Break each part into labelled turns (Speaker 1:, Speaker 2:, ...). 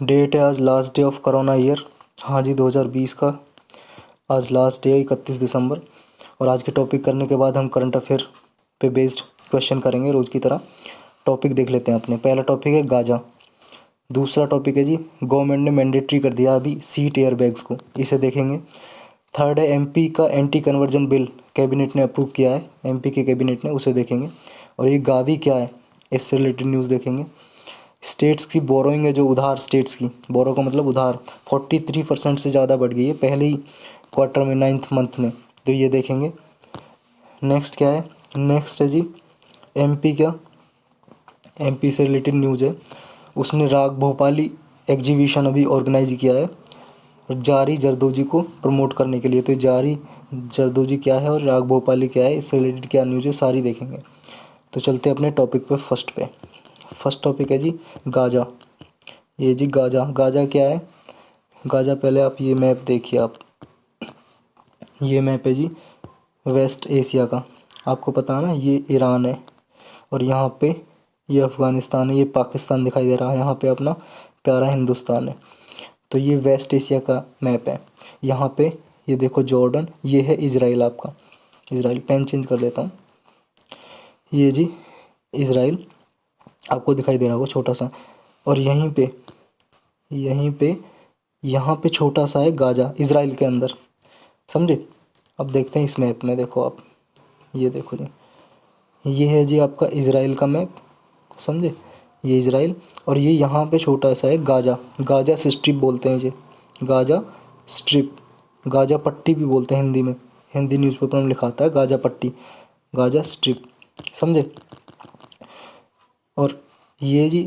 Speaker 1: Date है आज last day of corona year. हाँ जी, 2020 का आज लास्ट डे है 31 दिसंबर। और आज के टॉपिक करने के बाद हम करंट अफेयर पे बेस्ड क्वेश्चन करेंगे रोज़ की तरह। टॉपिक देख लेते हैं अपने। पहला टॉपिक है गाजा। दूसरा टॉपिक है जी, गवर्नमेंट ने मैंडेटरी कर दिया अभी सीट एयर बैग्स को, इसे देखेंगे। थर्ड है एमपी का एंटी कन्वर्जन बिल कैबिनेट ने अप्रूव किया है, एमपी के कैबिनेट ने, उसे देखेंगे। और ये गावी क्या है, इससे रिलेटेड न्यूज़ देखेंगे। स्टेट्स की बोरोइंग है जो उधार, स्टेट्स की बोरो का मतलब उधार, 43% से ज़्यादा बढ़ गई है पहले ही क्वार्टर में, 9th मंथ में, तो ये देखेंगे। नेक्स्ट क्या है, नेक्स्ट है जी एमपी का, एमपी से रिलेटेड न्यूज़ है। उसने राग भोपाली एग्जीबिशन अभी ऑर्गेनाइज किया है जारी जरदोजी को प्रमोट करने के लिए। तो जारी जरदोजी क्या है और राग भोपाली क्या है, इससे रिलेटेड क्या न्यूज़ है, सारी देखेंगे। तो चलते हैं अपने टॉपिक पे। फर्स्ट टॉपिक है जी गाजा। ये जी गाजा, गाजा क्या है। गाजा, पहले आप ये मैप देखिए। आप ये मैप है जी वेस्ट एशिया का, आपको पता है ना, ये ईरान है और यहाँ पे ये अफ़गानिस्तान है, ये पाकिस्तान दिखाई दे रहा है, यहाँ पे अपना प्यारा हिंदुस्तान है। तो ये वेस्ट एशिया का मैप है। यहाँ पे ये देखो जॉर्डन, ये है इज़राइल आपका, इज़राइल। पेन चेंज कर देता हूँ। ये जी इज़राइल आपको दिखाई दे रहा होगा छोटा सा। और यहीं पे यहाँ पे छोटा सा है गाजा, इज़राइल के अंदर, समझे। अब देखते हैं इस मैप में, देखो आप, ये देखो जी, ये है जी आपका इज़राइल का मैप, समझे। ये इज़राइल और ये यहाँ पे छोटा सा है गाजा, गाजा स्ट्रिप बोलते हैं जी, गाजा स्ट्रिप, गाजा पट्टी भी बोलते हैं हिंदी में, हिंदी न्यूज़पेपर में लिखा आता है गाजा पट्टी, गाजा स्ट्रिप, समझे। और ये जी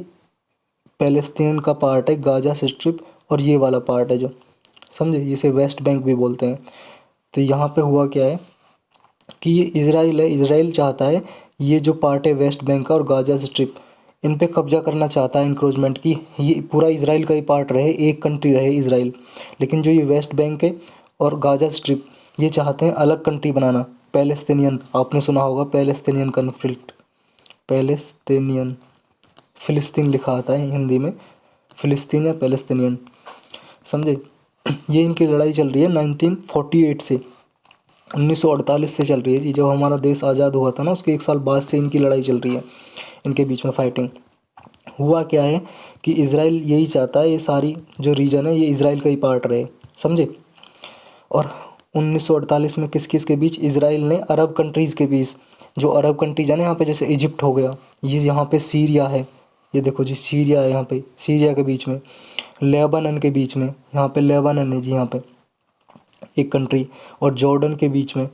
Speaker 1: पैलेस्तीन का पार्ट है गाजा स्ट्रिप, और ये वाला पार्ट है जो, समझे, इसे वेस्ट बैंक भी बोलते हैं। तो यहाँ पे हुआ क्या है कि ये इज़राइल है, इज़राइल चाहता है ये जो पार्ट है वेस्ट बैंक का और गाजा स्ट्रिप, इन पे कब्जा करना चाहता है, इंक्रोचमेंट की, ये पूरा इज़राइल का ही पार्ट रहे, एक कंट्री रहे इज़राइल। लेकिन जो ये वेस्ट बैंक है और गाजा स्ट्रिप, ये चाहते हैं अलग कंट्री बनाना, पैलेस्तीनियन, आपने सुना होगा पैलेस्तीनियन कन्फ्लिक्ट, पैलेस्तीनियन, फ़िलिस्तीन लिखा आता है हिंदी में, फ़िलिस्तीन या पैलेस्तीनियन, समझे। ये इनकी लड़ाई चल रही है 1948 से, 1948 से चल रही है जी, जब हमारा देश आज़ाद हुआ था ना, उसके 1 साल बाद से इनकी लड़ाई चल रही है, इनके बीच में फाइटिंग। हुआ क्या है कि इज़राइल यही चाहता है ये सारी जो रीजन है ये इज़राइल का ही पार्ट रहे, समझे। और 1948 में किस किस के बीच, इज़राइल ने अरब कंट्रीज़ के बीच, जो अरब कंट्रीज है ना यहाँ पे, जैसे इजिप्ट हो गया, ये यहाँ पे सीरिया है, ये देखो जी सीरिया है यहाँ पे, सीरिया के बीच में, लेबनान के बीच में, यहाँ पे लेबनान है जी यहाँ पे एक कंट्री, और जॉर्डन के बीच में।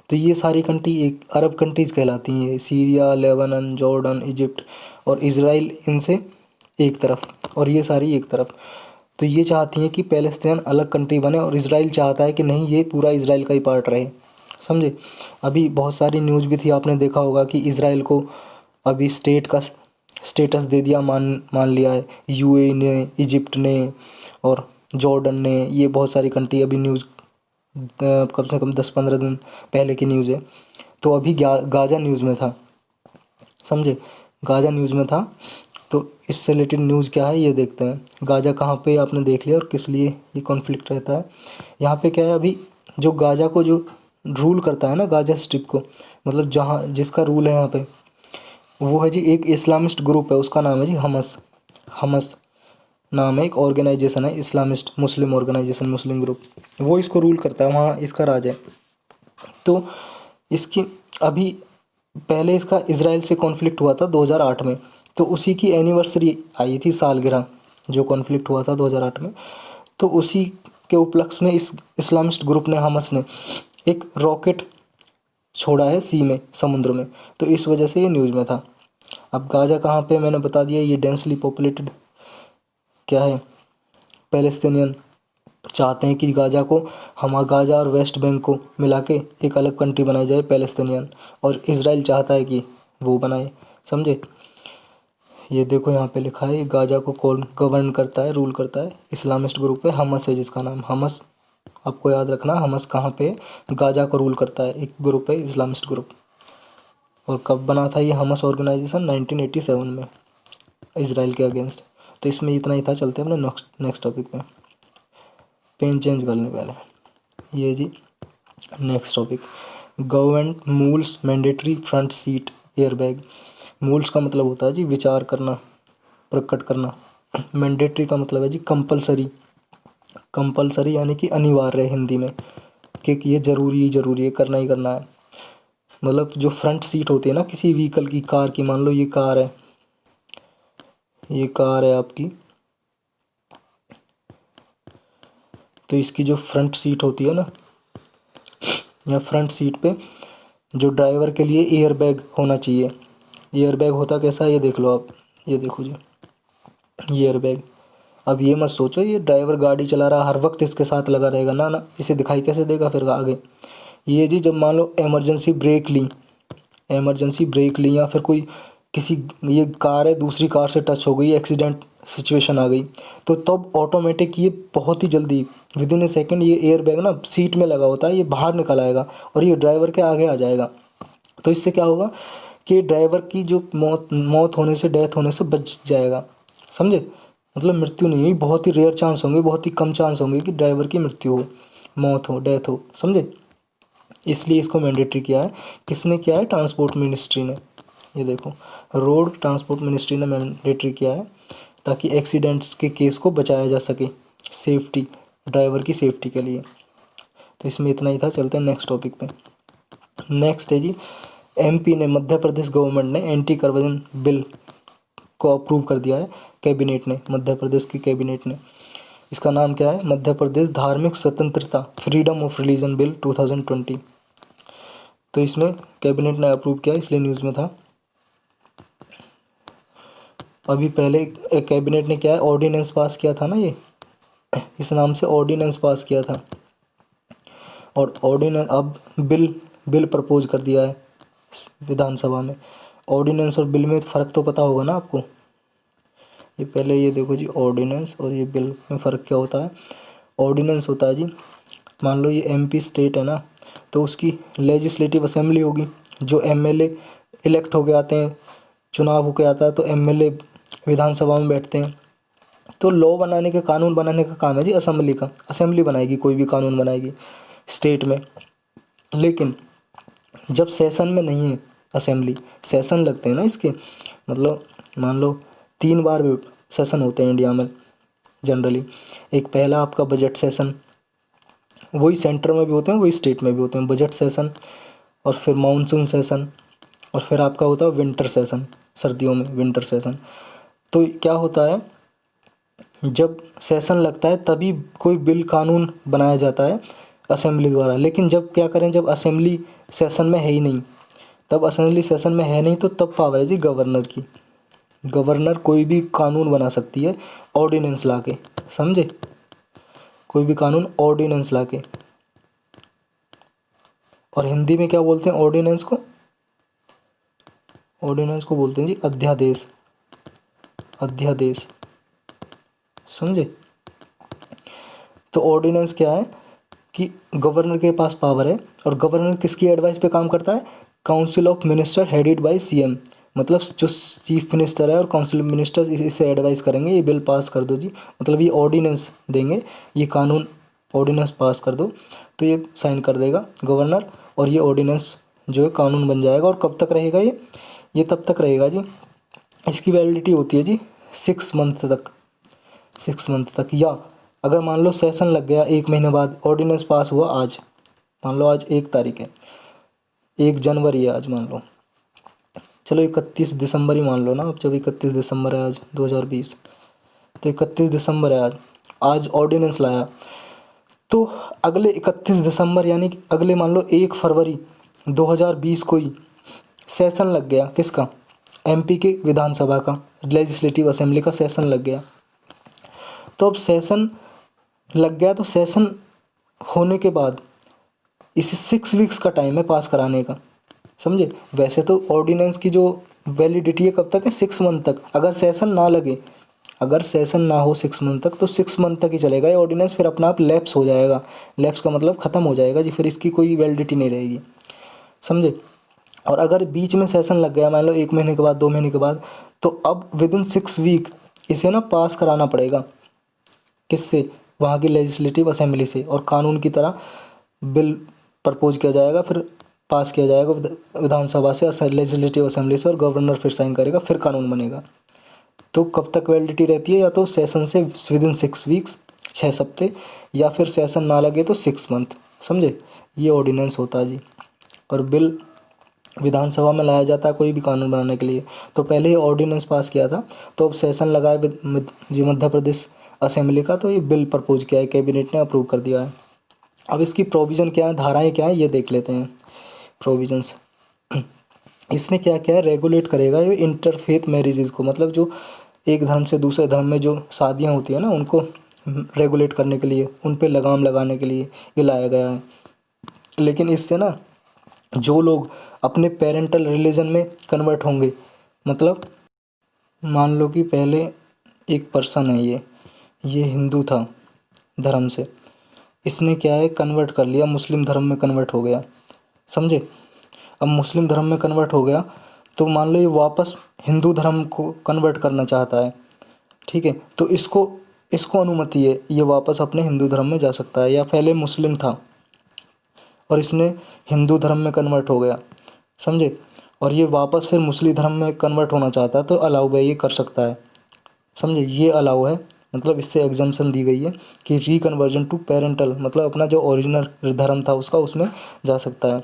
Speaker 1: तो ये सारी कंट्री एक अरब कंट्रीज़ कहलाती हैं, ये सीरिया, लेबनान, जॉर्डन, इजिप्ट, और इज़राइल इनसे एक तरफ और ये सारी एक तरफ। तो ये चाहती हैं कि पैलेस्तीन अलग कंट्री बने और इज़राइल चाहता है कि नहीं, ये पूरा इज़राइल का ही पार्ट रहे, समझे। अभी बहुत सारी न्यूज़ भी थी, आपने देखा होगा कि इज़राइल को अभी स्टेट का स्टेटस दे दिया, मान मान लिया है यूएई ने, इजिप्ट ने और जॉर्डन ने, ये बहुत सारी कंट्री। अभी न्यूज़ कम से कम 10-15 दिन पहले की न्यूज़ है। तो अभी गाजा न्यूज़ में था, समझे, गाजा न्यूज़ में था। तो इससे रिलेटेड न्यूज़ क्या है ये देखते हैं। गाजा कहाँ पे, आपने देख लिया, और किस लिए ये कॉन्फ्लिक्ट रहता है। यहाँ पे क्या है, अभी जो गाजा को जो रूल करता है ना, गाजा स्ट्रिप को, मतलब जहाँ जिसका रूल है यहाँ पे, वो है जी एक इस्लामिस्ट ग्रुप है, उसका नाम है जी हमस। हमस नाम है, एक ऑर्गेनाइजेशन है, इस्लामिस्ट मुस्लिम ऑर्गेनाइजेशन, मुस्लिम ग्रुप, वो इसको रूल करता है, वहाँ इसका राज है। तो इसकी अभी पहले इसका इज़राइल से कॉन्फ्लिक्ट हुआ था 2008 में, तो उसी की एनिवर्सरी आई थी, सालगिरह, जो कॉन्फ्लिक्ट हुआ था 2008 में। तो उसी के उपलक्ष्य में इस इस्लामिस्ट ग्रुप ने, हमस ने, एक रॉकेट छोड़ा है सी में, समुद्र में, तो इस वजह से ये न्यूज़ में था। अब गाजा कहाँ पे, मैंने बता दिया, ये डेंसली पॉपुलेटेड क्या है, पैलेस्तीनियन चाहते हैं कि गाजा को, हम गाजा और वेस्ट बैंक को मिला के एक अलग कंट्री बनाई जाए, पैलेस्तीनियन, और इज़राइल चाहता है कि वो बनाए, समझे। ये देखो यहाँ पे लिखा है, गाजा को कौन गवर्न करता है, रूल करता है, इस्लामिस्ट ग्रुप है, हमस है जिसका नाम, हमस, आपको याद रखना, हमस कहाँ पे है, गाजा को रूल करता है, एक ग्रुप है इस्लामिस्ट ग्रुप। और कब बना था ये हमस ऑर्गेनाइजेशन, 1987 में, इसराइल के अगेंस्ट। तो इसमें इतना ही था। चलते हैं अपने नेक्स्ट टॉपिक पे। पेन चेंज कर लें पहले। ये जी next topic, government mulls mandatory front seat airbag. Mulls का मतलब होता है जी विचार करना, प्रकट करना। मैंडेटरी का मतलब है जी कंपलसरी, कंपलसरी यानी कि अनिवार्य है हिंदी में, कि ये ज़रूरी है, करना ही करना है। मतलब जो फ्रंट सीट होती है ना किसी व्हीकल की, कार की, मान लो ये कार है, ये कार है आपकी, तो इसकी जो फ्रंट सीट होती है ना, या फ्रंट सीट पे जो ड्राइवर के लिए एयर बैग होना चाहिए। एयर बैग होता कैसा है ये देख लो आप, ये देखो जी एयर बैग। अब ये मत सोचो ये ड्राइवर गाड़ी चला रहा हर वक्त इसके साथ लगा रहेगा, ना ना, इसे दिखाई कैसे देगा फिर आगे। ये जी जब मान लो इमरजेंसी ब्रेक ली या फिर कोई किसी, ये कार है दूसरी कार से टच हो गई, एक्सीडेंट सिचुएशन आ गई, तो तब ऑटोमेटिक ये बहुत ही जल्दी विद इन ए सेकेंड ये एयर बैग ना सीट में लगा होता है, ये बाहर निकल आएगा और ये ड्राइवर के आगे आ जाएगा। तो इससे क्या होगा कि ड्राइवर की जो मौत होने से, डेथ होने से बच जाएगा, समझे। मतलब मृत्यु नहीं हुई, बहुत ही रेयर चांस होंगे, बहुत ही कम चांस होंगे कि ड्राइवर की मृत्यु हो, मौत हो, डेथ हो, समझे। इसलिए इसको मैंडेटरी किया है। किसने किया है? ट्रांसपोर्ट मिनिस्ट्री ने। ये देखो रोड ट्रांसपोर्ट मिनिस्ट्री ने मैंडेटरी किया है ताकि एक्सीडेंट्स के केस को बचाया जा सके, सेफ्टी, ड्राइवर की सेफ्टी के लिए। तो इसमें इतना ही था। चलते हैं नेक्स्ट टॉपिक पे। नेक्स्ट है जी, एमपी ने, मध्य प्रदेश गवर्नमेंट ने एंटी करप्शन बिल को अप्रूव कर दिया है कैबिनेट ने, मध्य प्रदेश की कैबिनेट ने। इसका नाम क्या है? मध्य प्रदेश धार्मिक स्वतंत्रता फ्रीडम ऑफ रिलीजन बिल 2020। तो इसमें कैबिनेट ने अप्रूव किया, इसलिए न्यूज़ में था। अभी पहले एक कैबिनेट ने क्या है, ऑर्डिनेंस पास किया था ना, ये इस नाम से ऑर्डिनेंस पास किया था, और ऑर्डिनेंस अब बिल प्रपोज कर दिया है विधानसभा में। ऑर्डिनेंस और बिल में फ़र्क तो पता होगा ना आपको। ये पहले ये देखो जी, ऑर्डिनेंस और ये बिल में फ़र्क क्या होता है। ऑर्डिनेंस होता है जी, मान लो ये एमपी स्टेट है ना, तो उसकी लेजिस्लेटिव असेंबली होगी, जो एमएलए इलेक्ट होके आते हैं, चुनाव होके आता है, तो एमएलए विधानसभा में बैठते हैं। तो लॉ बनाने के, कानून बनाने का काम है जी असेंबली का। असेंबली बनाएगी, कोई भी कानून बनाएगी स्टेट में। लेकिन जब सेशन में नहीं है असेंबली, सेशन लगते हैं ना इसके, मतलब मान लो 3 बार सेशन होते हैं इंडिया में जनरली। एक पहला आपका बजट सेशन, वही सेंटर में भी होते हैं, वही स्टेट में भी होते हैं, बजट सेशन, और फिर मानसून सेशन, और फिर आपका होता है विंटर सेशन, सर्दियों में विंटर सेशन। तो क्या होता है, जब सेशन लगता है तभी कोई बिल, कानून बनाया जाता है असेंबली द्वारा। लेकिन जब क्या करें, जब असेंबली सेशन में है ही नहीं, तब असेंबली सेशन में है नहीं, तो तब पावर है जी गवर्नर की। गवर्नर कोई भी कानून बना सकती है ऑर्डिनेंस लाके, समझे, कोई भी कानून ऑर्डिनेंस लाके। और हिंदी में क्या बोलते हैं ऑर्डिनेंस को? ऑर्डिनेंस को बोलते हैं जी अध्यादेश, अध्यादेश, समझे। तो ऑर्डिनेंस क्या है कि गवर्नर के पास पावर है, और गवर्नर किसकी एडवाइस पे काम करता है? Council of minister headed by CM. मतलब जो चीफ मिनिस्टर है और काउंसिल ऑफ मिनिस्टर्स इससे एडवाइस करेंगे, ये बिल पास कर दो जी, मतलब ये ऑर्डिनेंस देंगे, ये कानून ऑर्डिनेंस पास कर दो, तो ये साइन कर देगा गवर्नर, और ये ऑर्डिनेंस जो है कानून बन जाएगा। और कब तक रहेगा ये तब तक रहेगा जी, इसकी वैलिडिटी होती है जी 6 मंथ तक, 6 मंथ तक। या अगर मान लो सेशन लग गया 1 महीने बाद, ऑर्डिनेंस पास हुआ आज, मान लो आज 1 तारीख है, 1 जनवरी है आज मान लो, चलो 31 दिसंबर ही मान लो ना अब, जब 31 दिसंबर है आज 2020, तो 31 दिसंबर है आज, आज ऑर्डिनेंस लाया, तो अगले 31 दिसंबर यानी कि अगले मान लो 1 फरवरी 2020 को ही सेशन लग गया, किसका? एमपी के विधानसभा का, लेजिस्लेटिव असेंबली का सेशन लग गया। तो अब सेशन लग गया, तो सेशन होने के बाद इसे 6 वीक्स का टाइम है पास कराने का, समझे। वैसे तो ऑर्डिनेंस की जो वैलिडिटी है कब तक है? 6 मंथ तक। अगर सेशन ना लगे, अगर सेशन ना हो 6 मंथ तक, तो 6 मंथ तक ही चलेगा ये ऑर्डिनेंस, फिर अपना आप लैप्स हो जाएगा। लैप्स का मतलब ख़त्म हो जाएगा जी, फिर इसकी कोई वैलिडिटी नहीं रहेगी, समझे। और अगर बीच में सेशन लग गया, मान लो 1 महीने के बाद, 2 महीने के बाद, तो अब विद इन 6 वीक इसे ना पास कराना पड़ेगा, किससे, वहाँ की लेजिस्लेटिव असेंबली से, और कानून की तरह बिल प्रपोज किया जाएगा, फिर पास किया जाएगा विधानसभा से, लेजिस्लेटिव असेंबली से, और गवर्नर फिर साइन करेगा, फिर कानून बनेगा। तो कब तक वैलिडिटी रहती है, या तो सेशन से विदिन 6 वीक्स, 6 हफ्ते, या फिर सेशन ना लगे तो 6 मंथ, समझे। ये ऑर्डिनेंस होता है जी। और बिल विधानसभा में लाया जाता है कोई भी कानून बनाने के लिए, तो पहले ही ऑर्डिनेंस पास किया था, तो अब सेशन लगा है जी मध्य प्रदेश असेंबली का, तो ये बिल प्रपोज किया है, कैबिनेट ने अप्रूव कर दिया है। अब इसकी प्रोविज़न क्या है, धाराएं क्या है, ये देख लेते हैं। प्रोविजंस इसने क्या क्या है, रेगुलेट करेगा ये इंटरफेथ मैरिजेज़ को, मतलब जो एक धर्म से दूसरे धर्म में जो शादियां होती हैं ना, उनको रेगुलेट करने के लिए, उन पे लगाम लगाने के लिए ये लाया गया है। लेकिन इससे ना जो लोग अपने पेरेंटल रिलीजन में कन्वर्ट होंगे, मतलब मान लो कि पहले एक पर्सन है, ये हिंदू था धर्म से, इसने क्या है कन्वर्ट कर लिया, मुस्लिम धर्म में कन्वर्ट हो गया, समझे। अब मुस्लिम धर्म में कन्वर्ट हो गया, तो मान लो ये वापस हिंदू धर्म को कन्वर्ट करना चाहता है, ठीक है, तो इसको इसको अनुमति है, ये वापस अपने हिंदू धर्म में जा सकता है। या पहले मुस्लिम था और इसने हिंदू धर्म में कन्वर्ट हो गया, समझे, और ये वापस फिर मुस्लिम धर्म में कन्वर्ट होना चाहता है, तो अलाउ है, ये कर सकता है, समझे, ये अलाउ है। मतलब इससे एग्जम्पशन दी गई है कि रिकन्वर्जन टू पेरेंटल, मतलब अपना जो ओरिजिनल धर्म था उसका, उसमें जा सकता है।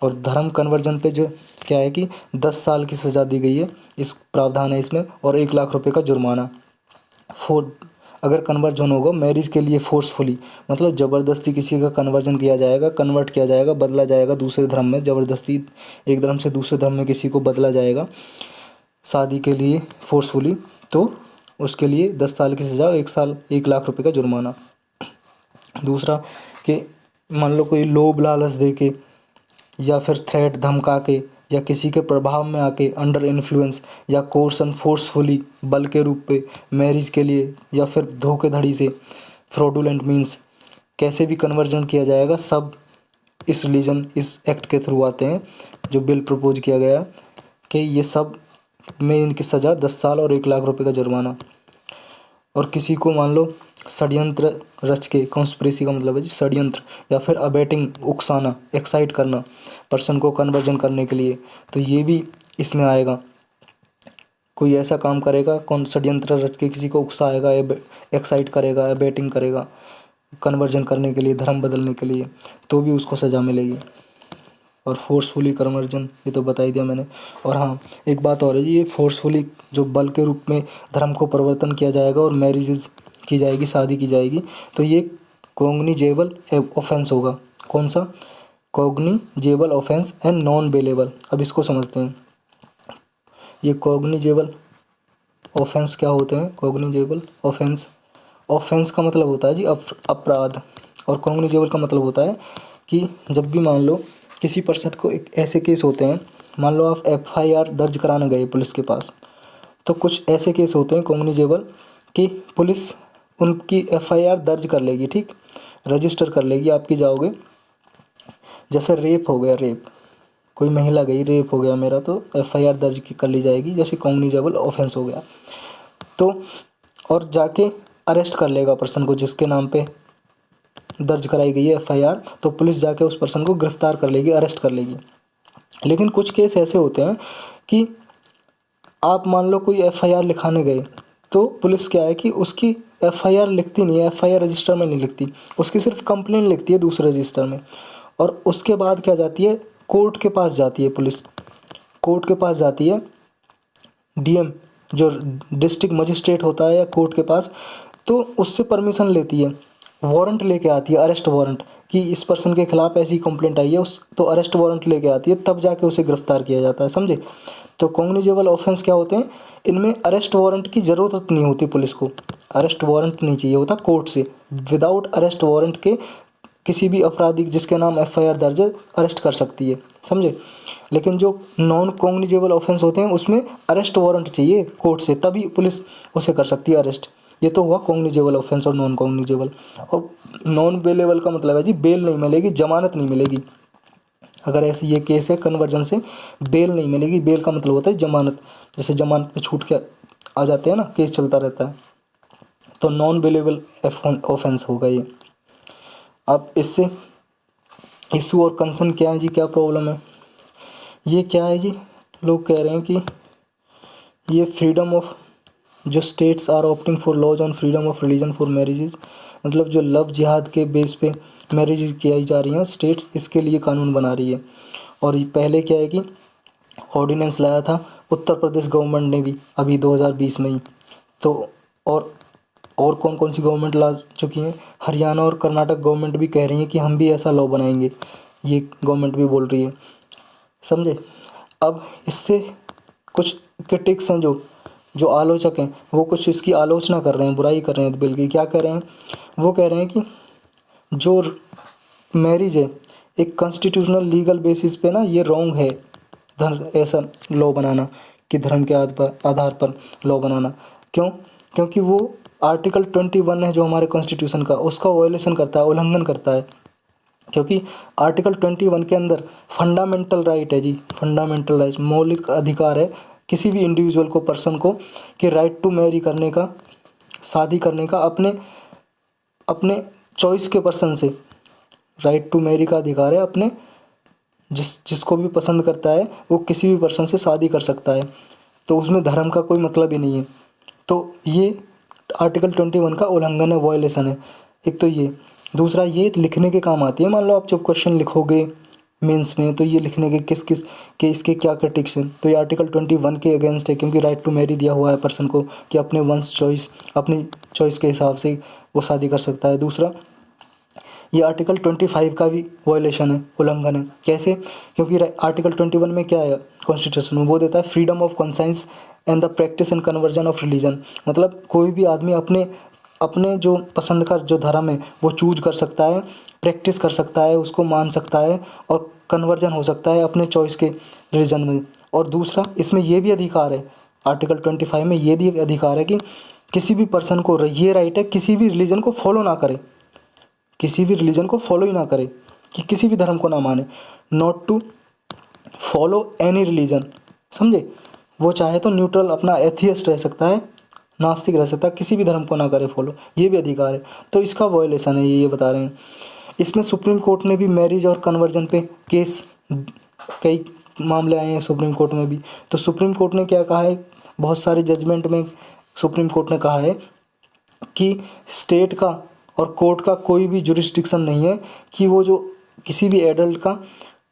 Speaker 1: और धर्म कन्वर्जन पे जो क्या है कि 10 साल की सज़ा दी गई है, इस प्रावधान है इसमें, और 1 लाख रुपए का जुर्माना। फोर अगर कन्वर्जन होगा मैरिज के लिए फोर्सफुली, मतलब ज़बरदस्ती किसी का कन्वर्जन किया जाएगा, कन्वर्ट किया जाएगा, बदला जाएगा दूसरे धर्म में, ज़बरदस्ती एक धर्म से दूसरे धर्म में किसी को बदला जाएगा शादी के लिए फोर्सफुली, तो उसके लिए 10 साल की सज़ा, 1 साल 1 लाख रुपए का जुर्माना। दूसरा कि मान लो कोई लोभ लालच दे के, या फिर थ्रेट धमका के, या किसी के प्रभाव में आके अंडर इन्फ्लुएंस, या कोर्सन फोर्सफुली बल के रूप पे मैरिज के लिए, या फिर धोखेधड़ी से फ्रॉडुलेंट मीन्स कैसे भी कन्वर्जन किया जाएगा, सब इस रिलीजन इस एक्ट के थ्रू आते हैं, जो बिल प्रपोज किया गया है कि ये सब में इनकी सज़ा 10 साल और 1 लाख रुपए का जुर्माना। और किसी को मान लो षड्यंत्र रच के, कॉन्स्पिरेसी का मतलब है जी षड्यंत्र, या फिर अबेटिंग उकसाना, एक्साइट करना पर्सन को कन्वर्जन करने के लिए, तो ये भी इसमें आएगा। कोई ऐसा काम करेगा, कौन षड्यंत्र रच के किसी को उकसाएगा, एक्साइट करेगा, अबेटिंग करेगा कन्वर्जन करने के लिए, धर्म बदलने के लिए, तो भी उसको सज़ा मिलेगी। और फोर्सफुली कन्वर्जन ये तो बता ही दिया मैंने। और हाँ, एक बात और है जी, ये फोर्सफुली जो बल के रूप में धर्म को परिवर्तन किया जाएगा और मैरिजेज की जाएगी, शादी की जाएगी, तो ये कॉग्निजेबल ऑफेंस होगा। कौन सा? Cognizable offence and non bailable. अब इसको समझते हैं। ये कॉग्निजेबल ऑफेंस क्या होते हैं? कॉग्निजेबल ऑफेंस, ऑफेंस का मतलब होता है जी अपराध, और कॉग्निजेबल का मतलब होता है कि जब भी मान लो किसी पर्सन को, एक ऐसे केस होते हैं, मान लो आप FIR दर्ज कराने गए पुलिस के पास, तो कुछ ऐसे केस होते हैं कॉग्निजेबल कि पुलिस उनकी FIR दर्ज कर लेगी, ठीक, रजिस्टर कर लेगी, आपकी जाओगे, जैसे रेप हो गया, रेप, कोई महिला गई, रेप हो गया मेरा, तो FIR दर्ज कर ली जाएगी, जैसे कॉग्निजेबल ऑफेंस हो गया, तो और जाके अरेस्ट कर लेगा पर्सन को जिसके नाम पे दर्ज कराई गई है FIR, तो पुलिस जाके उस पर्सन को गिरफ्तार कर लेगी, अरेस्ट कर लेगी। लेकिन कुछ केस ऐसे होते हैं कि आप मान लो कोई FIR लिखाने गए, तो पुलिस क्या है कि उसकी FIR लिखती नहीं है, FIR रजिस्टर में नहीं लिखती, उसकी सिर्फ कंप्लेंट लिखती है दूसरे रजिस्टर में, और उसके बाद क्या जाती है, कोर्ट के पास जाती है पुलिस, कोर्ट के पास जाती है, DM जो डिस्ट्रिक्ट मजिस्ट्रेट होता है, या कोर्ट के पास, तो उससे परमिशन लेती है, वारंट लेके आती है, अरेस्ट वारंट, कि इस पर्सन के खिलाफ ऐसी कंप्लेंट आई है, उस तो अरेस्ट वारंट लेके आती है, तब जाके उसे गिरफ्तार किया जाता है, समझे। तो कॉग्निजेबल ऑफेंस क्या होते हैं, इनमें अरेस्ट वारंट की ज़रूरत नहीं होती पुलिस को, अरेस्ट वारंट नहीं चाहिए होता कोर्ट से, विदाउट अरेस्ट वारंट के किसी भी अपराधी जिसके नाम FIR दर्ज है अरेस्ट कर सकती है, समझे। लेकिन जो नॉन कॉग्निजेबल ऑफेंस होते हैं उसमें अरेस्ट वारंट चाहिए कोर्ट से, तभी पुलिस उसे कर सकती है अरेस्ट। ये तो हुआ कॉग्निजेबल ऑफेंस और नॉन कॉग्निजेबल। और नॉन बेलेबल का मतलब है जी बेल नहीं मिलेगी, जमानत नहीं मिलेगी। अगर ऐसे ये केस है कन्वर्जन से, बेल नहीं मिलेगी, बेल का मतलब होता है जमानत, जैसे जमानत पे छूट के आ जाते हैं ना, केस चलता रहता है, तो नॉन बेलेबल ऑफेंस होगा ये। अब इससे इशू और कंसर्न क्या है जी, क्या प्रॉब्लम है, ये क्या है जी, लोग कह रहे हैं कि ये फ्रीडम ऑफ, जो states are opting for laws on freedom of religion for marriages, मतलब जो लव जिहाद के बेस पे मैरिज किया जा रही हैं स्टेट्स, इसके लिए कानून बना रही है। और ये पहले क्या है कि ऑर्डिनेंस लाया था उत्तर प्रदेश गवर्नमेंट ने भी अभी 2020 में ही। तो और और कौन कौन सी गवर्नमेंट ला चुकी हैं, हरियाणा और कर्नाटक गवर्नमेंट भी कह रही हैं कि हम भी ऐसा लॉ बनाएंगे, ये गवर्नमेंट भी बोल रही है, समझे। अब इससे कुछ क्रिटिक्स हैं, जो जो आलोचक हैं, वो कुछ इसकी आलोचना कर रहे हैं, बुराई कर रहे हैं बिल की। क्या कह रहे हैं, वो कह रहे हैं कि जो मैरिज है एक कॉन्स्टिट्यूशनल लीगल बेसिस पे ना, ये रॉन्ग है धर्म ऐसा लॉ बनाना, कि धर्म के आधार पर लॉ बनाना। क्यों? क्योंकि वो आर्टिकल 21 है जो हमारे कॉन्स्टिट्यूशन का, उसका वायोलेशन करता है, उल्लंघन करता है। क्योंकि आर्टिकल 21 के अंदर फंडामेंटल राइट है जी, फंडामेंटल राइट, मौलिक अधिकार है किसी भी इंडिविजुअल को, पर्सन को, कि राइट टू मैरी करने का, शादी करने का अपने अपने चॉइस के पर्सन से। राइट टू मैरी का अधिकार है अपने, जिसको भी पसंद करता है वो किसी भी पर्सन से शादी कर सकता है, तो उसमें धर्म का कोई मतलब ही नहीं है। तो ये आर्टिकल 21 का उल्लंघन है, वायलेशन है। एक तो ये, दूसरा ये लिखने के काम आती है। मान लो आप जब क्वेश्चन लिखोगे मेंस में, तो ये लिखने के किस किस के इसके क्या क्रिटिक्स हैं, तो ये आर्टिकल 21 के अगेंस्ट है, क्योंकि राइट टू मैरी दिया हुआ है पर्सन को कि अपने वंश चॉइस, अपनी चॉइस के हिसाब से वो शादी कर सकता है। दूसरा, ये आर्टिकल 25 का भी वायलेशन है, उल्लंघन है। कैसे? क्योंकि आर्टिकल 21 में क्या है कॉन्स्टिट्यूशन में, वो देता है freedom of conscience and the practice and conversion of religion. मतलब कोई भी आदमी अपने अपने जो पसंद का जो धर्म है वो चूज कर सकता है, प्रैक्टिस कर सकता है, उसको मान सकता है, और कन्वर्जन हो सकता है अपने चॉइस के रिलीजन में। और दूसरा, इसमें ये भी अधिकार है, आर्टिकल 25 में ये भी अधिकार है कि किसी भी पर्सन को ये राइट है किसी भी रिलीजन को फॉलो ना करे, किसी भी रिलीजन को फॉलो ही ना करे, कि किसी भी धर्म को ना माने, not to follow any religion, समझे। वो चाहे तो न्यूट्रल अपना एथियस्ट रह सकता है, नास्तिक रह सकता है, किसी भी धर्म को ना करे फॉलो, ये भी अधिकार है। तो इसका वायलेशन है, ये बता रहे हैं। इसमें सुप्रीम कोर्ट ने भी मैरिज और कन्वर्जन पे केस, कई मामले आए हैं सुप्रीम कोर्ट में भी। तो सुप्रीम कोर्ट ने क्या कहा है, बहुत सारे जजमेंट में सुप्रीम कोर्ट ने कहा है कि स्टेट का और कोर्ट का कोई भी जुरिस्डिक्शन नहीं है कि वो जो किसी भी एडल्ट का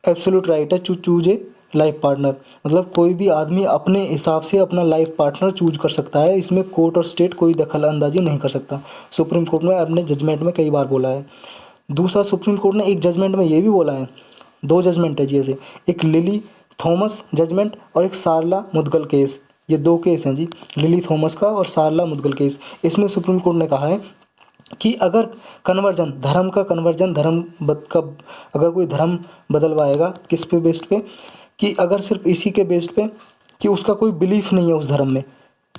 Speaker 1: एब्सोल्यूट राइट है चूज ए लाइफ पार्टनर। मतलब कोई भी आदमी अपने हिसाब से अपना लाइफ पार्टनर चूज कर सकता है, इसमें कोर्ट और स्टेट कोई दखल अंदाजी नहीं कर सकता। सुप्रीम कोर्ट ने अपने जजमेंट में कई बार बोला है। दूसरा, सुप्रीम कोर्ट ने एक जजमेंट में ये भी बोला है, दो जजमेंट है जैसे, एक लिली थॉमस जजमेंट और एक सारला मुदगल केस, ये दो केस हैं जी, लिली थॉमस का और सारला मुदगल केस। इसमें सुप्रीम कोर्ट ने कहा है कि अगर कन्वर्जन, धर्म का कन्वर्जन, अगर कोई धर्म बदलवाएगा, किस पे बेस्ड पे, कि अगर सिर्फ इसी के बेस्ड पे कि उसका कोई बिलीफ नहीं है उस धर्म में,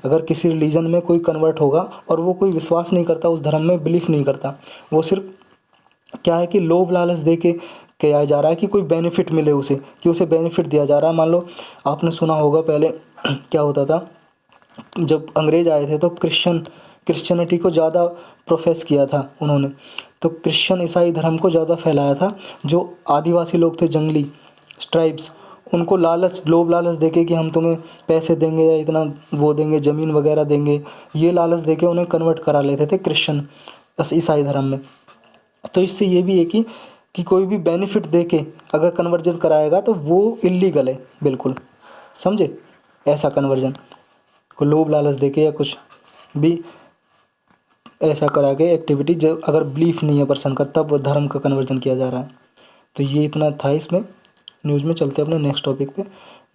Speaker 1: अगर किसी रिलीजन में कोई कन्वर्ट होगा और वो कोई विश्वास नहीं करता उस धर्म में, बिलीफ नहीं करता, वो सिर्फ क्या है कि लोभ लालच दे के किया जा रहा है, कि कोई बेनिफिट मिले उसे, कि उसे बेनिफिट दिया जा रहा है। मान लो आपने सुना होगा पहले क्या होता था, जब अंग्रेज आए थे तो क्रिश्चियनिटी को ज़्यादा प्रोफेस किया था उन्होंने, तो क्रिश्चियन ईसाई धर्म को ज़्यादा फैलाया था। जो आदिवासी लोग थे, जंगली ट्राइब्स, उनको लालच, लोभ लालच देके कि हम तुम्हें पैसे देंगे या इतना वो देंगे, ज़मीन वगैरह देंगे, ये लालच देके उन्हें कन्वर्ट करा लेते थे क्रिश्चियन ईसाई धर्म में। तो इससे ये भी है कि कोई भी बेनिफिट देके अगर कन्वर्जन कराएगा तो वो इलीगल है बिल्कुल, समझे। ऐसा कन्वर्जन को लोभ लालच देके या कुछ भी ऐसा करा के एक्टिविटी, जो अगर बिलीफ नहीं है पर्सन का, तब धर्म का कन्वर्जन किया जा रहा है। तो ये इतना था इसमें न्यूज़ में। चलते हैं अपने नेक्स्ट टॉपिक पे।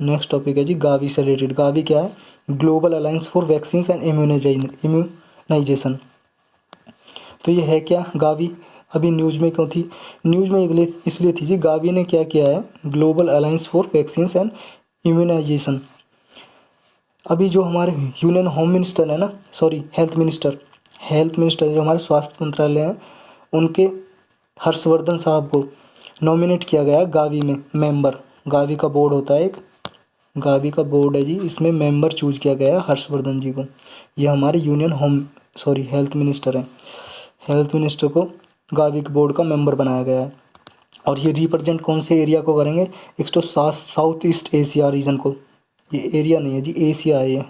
Speaker 1: नेक्स्ट टॉपिक है जी गावी से रिलेटेड। गावी क्या है? Global alliance for vaccine and immunisation. तो ये है क्या गावी? अभी न्यूज़ में क्यों थी? न्यूज़ में इसलिए थी जी, गावी ने क्या किया है, global alliance for vaccine and immunisation. अभी जो हमारे यूनियन होम मिनिस्टर है ना, सॉरी हेल्थ मिनिस्टर जो हमारे स्वास्थ्य मंत्रालय हैं, उनके हर्षवर्धन साहब को नॉमिनेट किया गया है गावी में मेंबर। गावी का बोर्ड होता है एक, गावी का बोर्ड है जी, इसमें मेंबर चूज किया गया है हर्षवर्धन जी को। ये हमारे हेल्थ मिनिस्टर हैं। हेल्थ मिनिस्टर को गावी के बोर्ड का मेंबर बनाया गया है। और ये रिप्रेजेंट कौन से एरिया को करेंगे? एक तो साउथ ईस्ट एशिया रीजन को। ये एरिया नहीं है जी, एशिया है, ये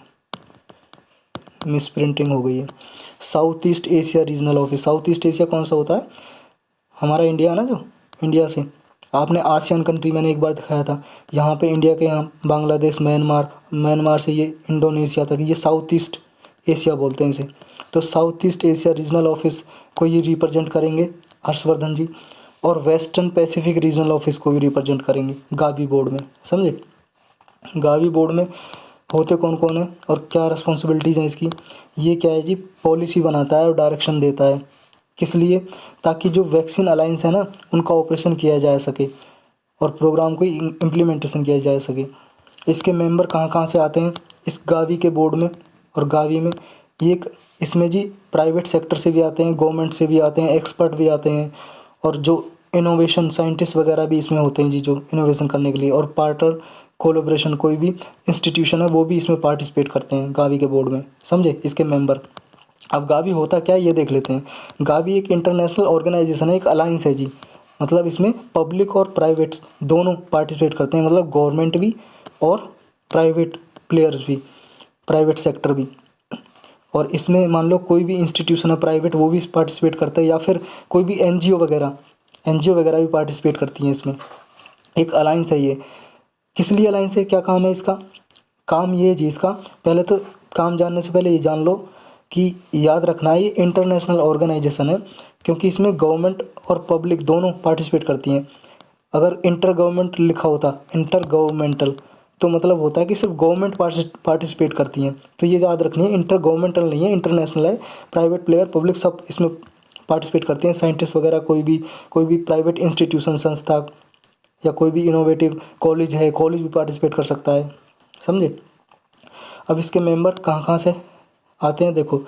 Speaker 1: मिस प्रिंटिंग हो गई है। South east Asia regional office. South east Asia कौन सा होता है? हमारा इंडिया है ना, जो इंडिया से आपने आसियान कंट्री मैंने एक बार दिखाया था, यहाँ पे इंडिया के यहाँ बांग्लादेश, म्यांमार से ये इंडोनेशिया तक, ये साउथ ईस्ट एशिया बोलते हैं इसे। तो south east Asia regional office को ये रिप्रेजेंट करेंगे हर्षवर्धन जी। और वेस्टर्न पैसिफिक रीजनल ऑफिस को भी रिप्रेजेंट करेंगे गावी बोर्ड में, समझे। गावी बोर्ड में होते कौन कौन है और क्या रिस्पॉन्सिबिलिटीज़ हैं इसकी? ये क्या है जी, पॉलिसी बनाता है और डायरेक्शन देता है। किस लिए? ताकि जो वैक्सीन अलायंस है ना, उनका ऑपरेशन किया जा सके और प्रोग्राम को इम्प्लीमेंटेशन किया जा सके। इसके मेंबर कहाँ कहाँ से आते हैं इस गावी के बोर्ड में? और गावी में एक इसमें जी प्राइवेट सेक्टर से भी आते हैं, गवर्नमेंट से भी आते हैं, एक्सपर्ट भी आते हैं, और जो इनोवेशन साइंटिस्ट वगैरह भी इसमें होते हैं जी, जो इनोवेशन करने के लिए। और पार्टनर कोलैबोरेशन, कोई भी इंस्टीट्यूशन है वो भी इसमें पार्टिसिपेट करते हैं गावी के बोर्ड में, समझे, इसके मेंबर। अब गावी होता क्या है ये देख लेते हैं। गावी एक इंटरनेशनल ऑर्गेनाइजेशन है, एक अलायंस है जी। मतलब इसमें पब्लिक और प्राइवेट दोनों पार्टिसिपेट करते हैं, मतलब गवर्नमेंट भी और प्राइवेट प्लेयर्स भी, प्राइवेट सेक्टर भी। और इसमें मान लो कोई भी इंस्टीट्यूशन है प्राइवेट, वो भी पार्टिसिपेट करता है, या फिर कोई भी एनजीओ वगैरह भी पार्टिसिपेट करती हैं इसमें। एक अलायंस है ये। किस लिए अलायंस है, क्या काम है इसका? काम ये है जी इसका, पहले तो काम जानने से पहले ये जान लो कि याद रखना है ये इंटरनेशनल ऑर्गेनाइजेशन है, क्योंकि इसमें गवर्नमेंट और पब्लिक दोनों पार्टिसिपेट करती हैं। अगर इंटर गवर्नमेंट लिखा होता, इंटर गवर्नमेंटल, तो मतलब होता है कि सिर्फ गवर्नमेंट पार्टिसिपेट करती हैं। तो ये याद रखनी है, इंटर गवर्नमेंटल नहीं है, इंटरनेशनल है। प्राइवेट प्लेयर, पब्लिक सब इसमें पार्टिसिपेट करते हैं। साइंटिस्ट वगैरह कोई भी प्राइवेट इंस्टीट्यूशन, संस्था, या कोई भी इनोवेटिव कॉलेज है, कॉलेज भी पार्टिसिपेट कर सकता है, समझे। अब इसके मेंबर कहाँ कहाँ से आते हैं देखो।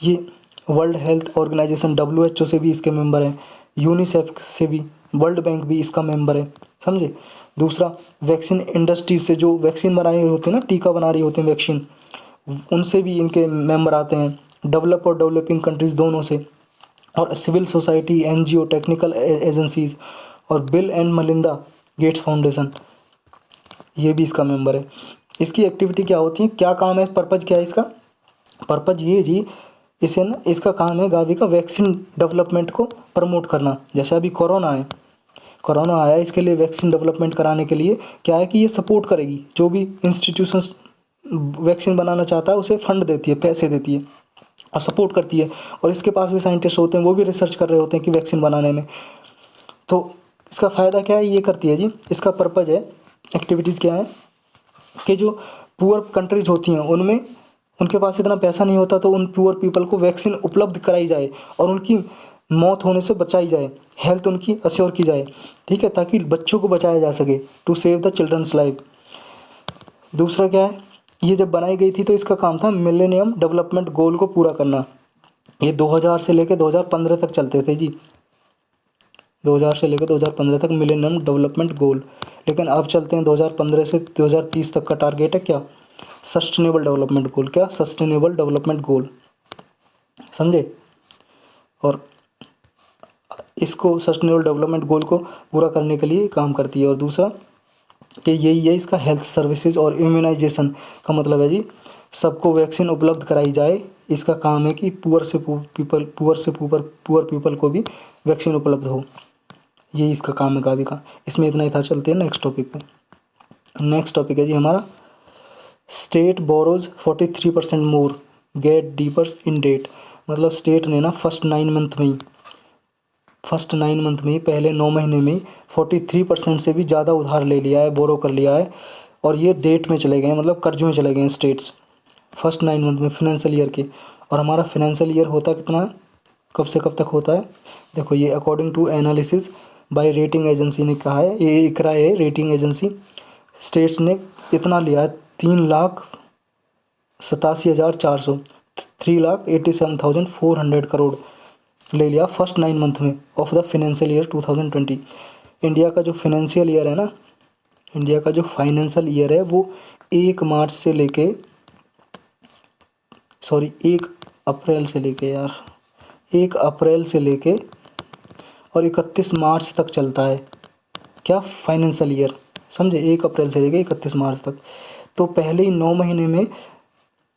Speaker 1: ये वर्ल्ड हेल्थ ऑर्गेनाइजेशन WHO से भी इसके मेंबर हैं, यूनिसेफ से भी, वर्ल्ड बैंक भी इसका मेंबर है, समझे। दूसरा, वैक्सीन इंडस्ट्रीज से जो वैक्सीन बना रही होती है ना, टीका बना रही होती है वैक्सीन, उनसे भी इनके मेंबर आते हैं, डेवलप और डेवलपिंग कंट्रीज़ दोनों से। और civil society, NGO, technical agencies, और Bill and Melinda Gates foundation, ये भी इसका मेंबर है। इसकी एक्टिविटी क्या होती है, क्या काम है, पर्पज़ क्या है इसका? पर्पज़ ये जी, इसे ना, इसका काम है गावी का वैक्सीन डेवलपमेंट को प्रमोट करना। जैसे अभी कोरोना आया, इसके लिए वैक्सीन डेवलपमेंट कराने के लिए क्या है कि ये सपोर्ट करेगी, जो भी इंस्टीट्यूशंस वैक्सीन बनाना चाहता है उसे फंड देती है, पैसे देती है और सपोर्ट करती है। और इसके पास भी साइंटिस्ट होते हैं, वो भी रिसर्च कर रहे होते हैं कि वैक्सीन बनाने में। तो इसका फ़ायदा क्या है, ये करती है जी, इसका पर्पज़ है, एक्टिविटीज़ क्या है कि जो पुअर कंट्रीज़ होती हैं उनमें उनके पास इतना पैसा नहीं होता, तो उन पुअर पीपल को वैक्सीन उपलब्ध कराई जाए और उनकी मौत होने से बचाई जाए, हेल्थ उनकी अश्योर की जाए, ठीक है, ताकि बच्चों को बचाया जा सके, to save the children's life. दूसरा क्या है, ये जब बनाई गई थी तो इसका काम था मिलेनियम डेवलपमेंट गोल को पूरा करना। ये 2000 से लेकर 2015 तक चलते थे जी, 2000 से लेकर 2015 तक मिलेनियम डेवलपमेंट गोल। लेकिन अब चलते हैं 2015 से 2030 तक का टारगेट है क्या, सस्टेनेबल डेवलपमेंट गोल। क्या, सस्टेनेबल डेवलपमेंट गोल, समझे। और इसको सस्टेनेबल डेवलपमेंट गोल को पूरा करने के लिए काम करती है। और दूसरा कि यही है इसका हेल्थ सर्विसेज और इम्यूनाइजेशन का मतलब है जी, सबको वैक्सीन उपलब्ध कराई जाए। इसका काम है कि पुअर पीपल को भी वैक्सीन उपलब्ध हो, यही इसका काम है गावी का। इसमें इतना ही था, चलते हैं नेक्स्ट टॉपिक पे। नेक्स्ट टॉपिक है जी हमारा, स्टेट बोरोज 43% मोर गेट डीपर्स इन डेट। मतलब स्टेट ने ना फर्स्ट 9 मंथ में ही पहले 9 महीने में 43% से भी ज़्यादा उधार ले लिया है, बोरो कर लिया है, और ये डेट में चले गए, मतलब कर्ज में चले गए हैं स्टेट्स फर्स्ट 9 मंथ में फाइनेंशियल ईयर के। और हमारा फाइनेंशियल ईयर होता कितना है, कब से कब तक होता है, देखो ये according to analysis by rating agency ने कहा है, ये इकरा है रेटिंग एजेंसी, स्टेट्स ने इतना लिया है 3,87,400, 3,87,400 करोड़ ले लिया फर्स्ट 9 मंथ में of the financial year 2020। India का जो फाइनेंशियल ईयर है ना, इंडिया का जो फाइनेंशियल ईयर है वो 1 मार्च से लेके 1 अप्रैल से लेके 1 अप्रैल से लेके और 31 मार्च तक चलता है क्या, फाइनेंशियल ईयर, समझे, 1 अप्रैल से लेके 31 मार्च तक। तो पहले ही 9 महीने में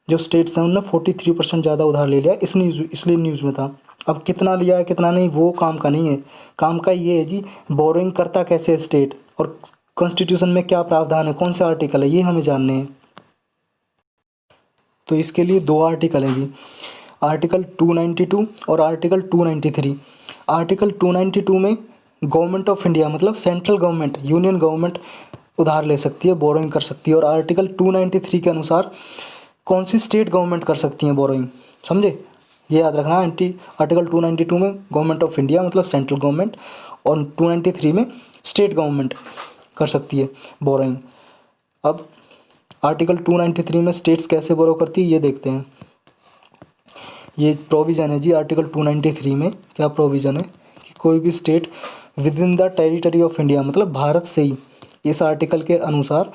Speaker 1: जो स्टेट्स हैं उन्होंने 43% ज़्यादा उधार ले लिया, इसलिए न्यूज़ में था। अब कितना लिया है कितना नहीं वो काम का नहीं है, काम का ये है जी बोरोइंग करता कैसे है स्टेट, और कॉन्स्टिट्यूशन में क्या प्रावधान है, कौन सा आर्टिकल है, ये हमें जानने हैं। तो इसके लिए 2 आर्टिकल है जी, आर्टिकल 292 और आर्टिकल 293। आर्टिकल 292 में गवर्नमेंट ऑफ इंडिया मतलब सेंट्रल गवर्नमेंट, यूनियन गवर्नमेंट उधार ले सकती है, बोरोइंग कर सकती है। और आर्टिकल 293 के अनुसार कौन सी स्टेट गवर्नमेंट कर सकती हैं बोरोइंग, समझे, ये याद रखना। आर्टिकल 292 में गवर्नमेंट ऑफ इंडिया मतलब सेंट्रल गवर्नमेंट, और 293 में स्टेट गवर्नमेंट कर सकती है बोरोइंग। अब आर्टिकल 293 में स्टेट्स कैसे बोरो करती है ये देखते हैं। ये प्रोविज़न है जी आर्टिकल 293 में, क्या प्रोविज़न है कि कोई भी state with in the territory of India मतलब भारत से ही इस आर्टिकल के अनुसार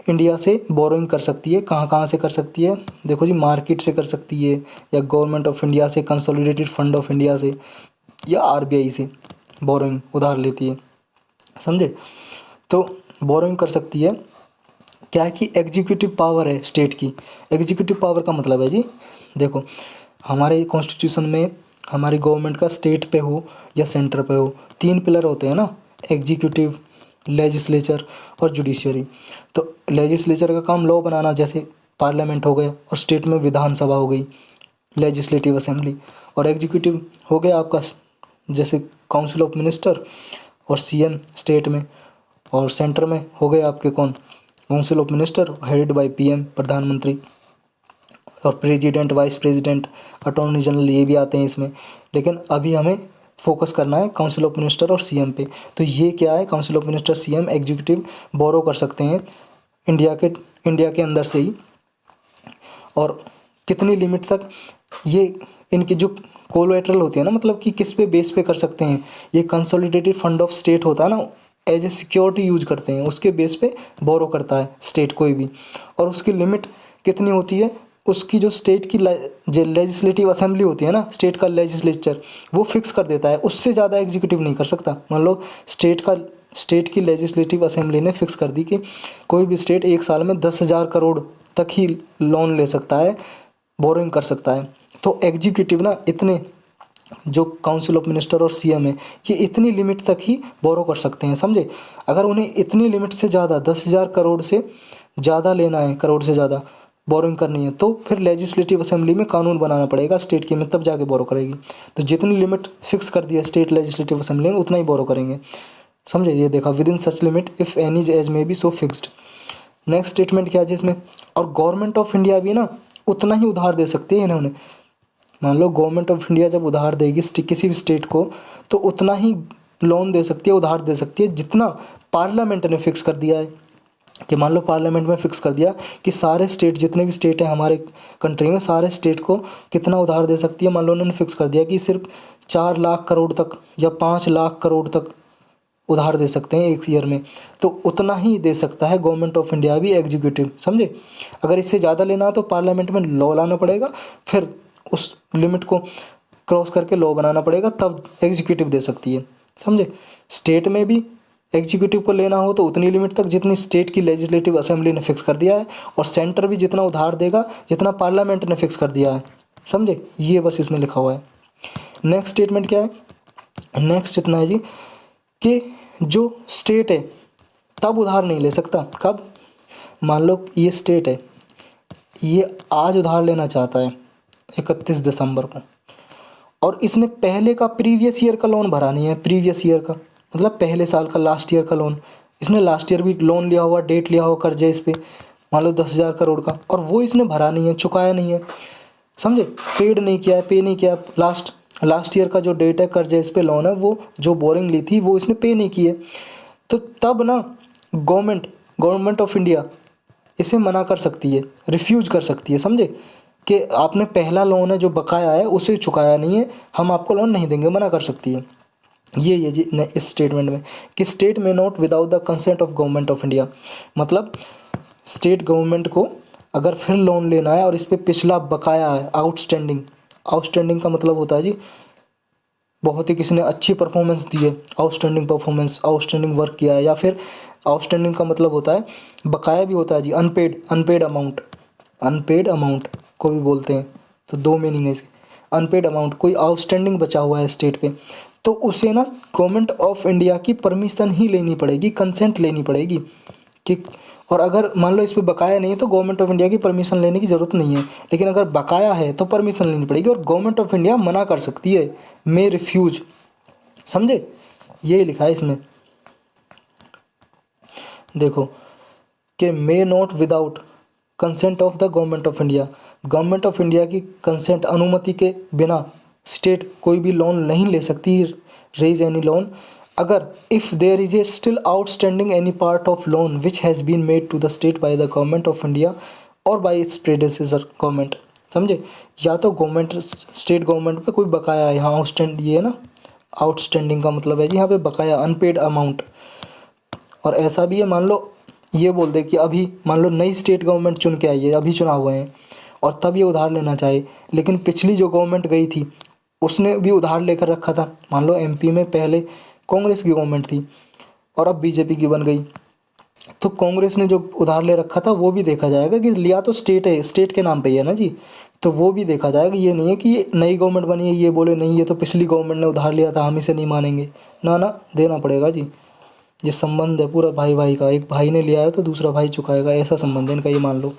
Speaker 1: इंडिया से बोरोइंग कर सकती है। कहाँ कहाँ से कर सकती है, देखो जी, मार्केट से कर सकती है, या गवर्नमेंट ऑफ इंडिया से, कंसोलिडेटेड फंड ऑफ इंडिया से, या आरबीआई से बोरोइंग उधार लेती है, समझे। तो बोरोइंग कर सकती है, क्या है कि एग्जीक्यूटिव पावर है स्टेट की। एग्जीक्यूटिव पावर का मतलब है जी, देखो हमारे कॉन्स्टिट्यूशन में हमारी गवर्नमेंट का स्टेट पे हो या सेंटर पे हो 3 पिलर होते हैं ना, एग्जीक्यूटिव, लेजिस्लेचर और जुडिशियरी। तो लेजिस्लेचर का काम लॉ बनाना, जैसे पार्लियामेंट हो गया, और स्टेट में विधानसभा हो गई, लेजिस्लेटिव असेंबली, और एग्जीक्यूटिव हो गया आपका जैसे काउंसिल ऑफ मिनिस्टर और सीएम स्टेट में, और सेंटर में हो गए आपके कौन, council of minister headed by PM प्रधानमंत्री, और president, vice president, attorney general ये भी आते हैं इसमें। लेकिन अभी हमें फोकस करना है काउंसिल ऑफ मिनिस्टर और सीएम पे। तो ये क्या है, council of minister, CM, executive borrow कर सकते हैं इंडिया के अंदर से ही। और कितनी लिमिट तक, ये इनकी जो कोलेटरल होती है ना, मतलब कि किस पे बेस पे कर सकते हैं, ये कंसोलिडेटेड फंड ऑफ स्टेट होता है ना, एज ए सिक्योरिटी यूज करते हैं, उसके बेस पे बोरो करता है स्टेट कोई भी। और उसकी लिमिट कितनी होती है, उसकी जो स्टेट की जो लेजिस्लेटिव असेंबली होती है ना, स्टेट का लेजिस्लेचर, वो फिक्स कर देता है, उससे ज़्यादा एग्जीक्यूटिव नहीं कर सकता। मान लो स्टेट की लेजिस्लेटिव असेंबली ने फिक्स कर दी कि कोई भी स्टेट 1 साल में 10,000 करोड़ तक ही लोन ले सकता है, बोरोइंग कर सकता है। तो एग्जीक्यूटिव ना इतने, जो काउंसिल ऑफ मिनिस्टर और सीएम है, ये इतनी लिमिट तक ही बोरो कर सकते हैं, समझे। अगर उन्हें इतनी लिमिट से ज़्यादा 10,000 करोड़ से ज़्यादा लेना है, करोड़ से ज़्यादा बोरोइंग करनी है, तो फिर लेजिस्लेटिव असेंबली में कानून बनाना पड़ेगा स्टेट की में, तब जाके बोरो करेगी। तो जितनी लिमिट फिक्स कर दी है स्टेट लेजिस्लेटिव असेंबली में, उतना ही बोरो करेंगे, समझे। ये देखा, within such limit if any as may be so fixed. Next statement क्या है जिसमें, और गवर्नमेंट ऑफ इंडिया भी ना उतना ही उधार दे सकती है इन्होंने। मान लो गवर्नमेंट ऑफ इंडिया जब उधार देगी किसी भी स्टेट को, तो उतना ही लोन दे सकती है, उधार दे सकती है, जितना पार्लियामेंट ने फिक्स कर दिया है। कि मान लो पार्लियामेंट में फिक्स कर दिया कि सारे स्टेट, जितने भी स्टेट हैं हमारे कंट्री में, सारे स्टेट को कितना उधार दे सकती है। मान लो उन्होंने फिक्स कर दिया कि सिर्फ 4 लाख करोड़ तक या 5 लाख करोड़ तक उधार दे सकते हैं 1 ईयर में, तो उतना ही दे सकता है गवर्नमेंट ऑफ इंडिया भी, एग्जीक्यूटिव, समझे। अगर इससे ज़्यादा लेना है तो पार्लियामेंट में लॉ लाना पड़ेगा, फिर उस लिमिट को क्रॉस करके लॉ बनाना पड़ेगा, तब एग्जीक्यूटिव दे सकती है, समझे। स्टेट में भी एग्जीक्यूटिव को लेना हो तो उतनी लिमिट तक जितनी स्टेट की लेजिस्लेटिव असेंबली ने फिक्स कर दिया है, और सेंटर भी जितना उधार देगा जितना पार्लियामेंट ने फिक्स कर दिया है, समझे। ये बस इसमें लिखा हुआ है। नेक्स्ट स्टेटमेंट क्या है, नेक्स्ट इतना है जी कि जो स्टेट है तब उधार नहीं ले सकता, कब, मान लो ये स्टेट है, ये आज उधार लेना चाहता है 31 दिसंबर को, और इसने पहले का प्रीवियस ईयर का लोन भरा नहीं है, प्रीवियस ईयर का मतलब पहले साल का, लास्ट ईयर का लोन, इसने लास्ट ईयर भी लोन लिया हुआ, डेट लिया हुआ कर्ज है इस पर, मान लो 10,000 करोड़ का, और वो इसने भरा नहीं है, चुकाया नहीं है, समझे, पेड नहीं किया है, पे नहीं किया। लास्ट ईयर का जो डेट है, कर्ज है इस पर, लोन है, वो जो बोरिंग ली थी वो इसने पे नहीं की है। तो तब ना गवर्नमेंट ऑफ इंडिया इसे मना कर सकती है, रिफ्यूज़ कर सकती है, समझे, कि आपने पहला लोन है जो बकाया है उसे चुकाया नहीं है, हम आपको लोन नहीं देंगे, मना कर सकती है। ये जी इस स्टेटमेंट में कि स्टेट में not without the consent of government of India, मतलब स्टेट गवर्नमेंट को अगर फिर लोन लेना है और इस पे पिछला बकाया है, आउटस्टैंडिंग, आउटस्टैंडिंग का मतलब होता है जी बहुत ही किसी ने अच्छी परफॉर्मेंस दी है, आउटस्टैंडिंग परफॉर्मेंस, आउटस्टैंडिंग वर्क किया है, या फिर आउटस्टैंडिंग का मतलब होता है बकाया भी होता है जी, unpaid, unpaid amount, unpaid amount को भी बोलते हैं। तो दो मीनिंग है इसके। अनपेड अमाउंट, कोई आउटस्टैंडिंग बचा हुआ है स्टेट पे, तो उसे ना गवर्नमेंट ऑफ इंडिया की परमिशन ही लेनी पड़ेगी, कंसेंट लेनी पड़ेगी कि, और अगर मान लो इस पे बकाया नहीं है तो गवर्नमेंट ऑफ इंडिया की परमिशन लेने की ज़रूरत नहीं है, लेकिन अगर बकाया है तो परमिशन लेनी पड़ेगी और गवर्नमेंट ऑफ इंडिया मना कर सकती है, मे रिफ्यूज। समझे, ये लिखा है इसमें, देखो कि may not without consent of the government of India, government of India की कंसेंट, अनुमति के बिना स्टेट कोई भी लोन नहीं ले सकती, रेज एनी लोन, अगर if there is a still outstanding any part of loan which has been made to the state by the government of India और बाय इट्स प्रेडेसेसर गवर्नमेंट। समझे, या तो गवर्नमेंट, स्टेट गवर्नमेंट पे कोई बकाया है, यहाँ आउटस्टैंड, ये है ना आउटस्टैंडिंग का मतलब है जी यहाँ पे बकाया, अनपेड अमाउंट। और ऐसा भी है, मान लो ये बोल दे कि अभी मान लो नई स्टेट गवर्नमेंट चुन के आई है, अभी चुनाव हुए हैं और तब ये उधार लेना चाहे, लेकिन पिछली जो गवर्नमेंट गई थी उसने भी उधार लेकर रखा था, मान लो एमपी में पहले कांग्रेस की गवर्नमेंट थी और अब बीजेपी की बन गई, तो कांग्रेस ने जो उधार ले रखा था वो भी देखा जाएगा कि लिया तो स्टेट है, स्टेट के नाम पे ही है ना जी, तो वो भी देखा जाएगा। ये नहीं है कि ये नई गवर्नमेंट बनी है ये बोले नहीं ये तो पिछली गवर्नमेंट ने उधार लिया था हम इसे नहीं मानेंगे, ना ना देना पड़ेगा जी। ये संबंध है पूरा भाई भाई का, एक भाई ने लिया है तो दूसरा भाई चुकाएगा, ऐसा संबंध है इनका, ये मान लो।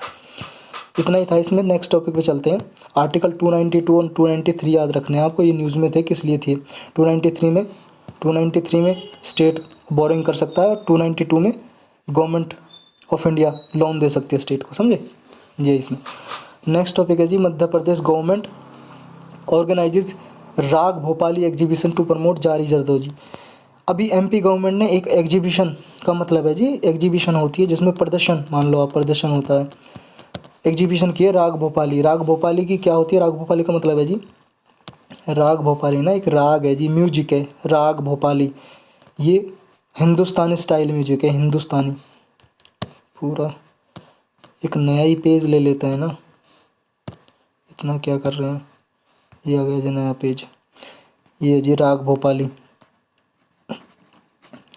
Speaker 1: इतना ही था इसमें। नेक्स्ट टॉपिक पे चलते हैं। आर्टिकल 292 और 293 याद रखने हैं आपको, ये न्यूज़ में थे किस लिए थे। 293 में स्टेट बोरिंग कर सकता है और 292 में गवर्नमेंट ऑफ इंडिया लोन दे सकती है स्टेट को, समझे, ये इसमें। नेक्स्ट टॉपिक है जी, मध्य प्रदेश गवर्नमेंट ऑर्गेनाइजेज राग भोपाली एग्जीबिशन टू प्रमोट जारी जरदोजी। अभी एमपी गवर्नमेंट ने एक एग्जीबिशन, का मतलब है जी एग्जीबिशन होती है जिसमें प्रदर्शन, मान लो आप प्रदर्शन होता है, एग्जीबिशन की है राग भोपाली। राग भोपाली की क्या होती है, राग भोपाली का मतलब है जी, राग भोपाली ना एक राग है जी, म्यूजिक है राग भोपाली, ये हिंदुस्तानी स्टाइल म्यूजिक है, हिंदुस्तानी। पूरा एक नया ही पेज ले लेते हैं ना, इतना क्या कर रहे हैं। ये आ गया जी नया पेज, ये है जी राग भोपाली,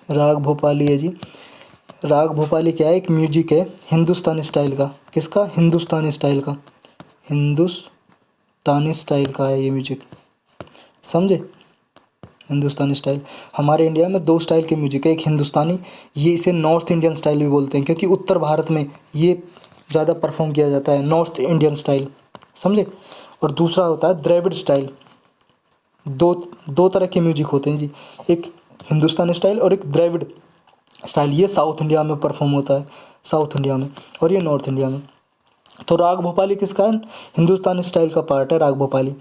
Speaker 1: राग भोपाली है जी। राग भोपाली क्या है, एक म्यूजिक है हिंदुस्तानी स्टाइल का, किसका, हिंदुस्तानी स्टाइल का, हिंदुस्तानी स्टाइल का है ये म्यूजिक, समझे। हिंदुस्तानी स्टाइल, हमारे इंडिया में दो स्टाइल के म्यूजिक है, एक हिंदुस्तानी, ये इसे नॉर्थ इंडियन स्टाइल भी बोलते हैं क्योंकि उत्तर भारत में ये ज़्यादा परफॉर्म किया जाता है, नॉर्थ इंडियन स्टाइल, समझे। और दूसरा होता है द्रविड़ स्टाइल। दो दो तरह के म्यूजिक होते हैं जी, एक हिंदुस्तानी स्टाइल और एक द्रविड़ स्टाइल, ये साउथ इंडिया में परफॉर्म होता है, साउथ इंडिया में, और ये नॉर्थ इंडिया में। तो राग भोपाली किसका है, हिंदुस्तानी स्टाइल का पार्ट है राग भोपाली।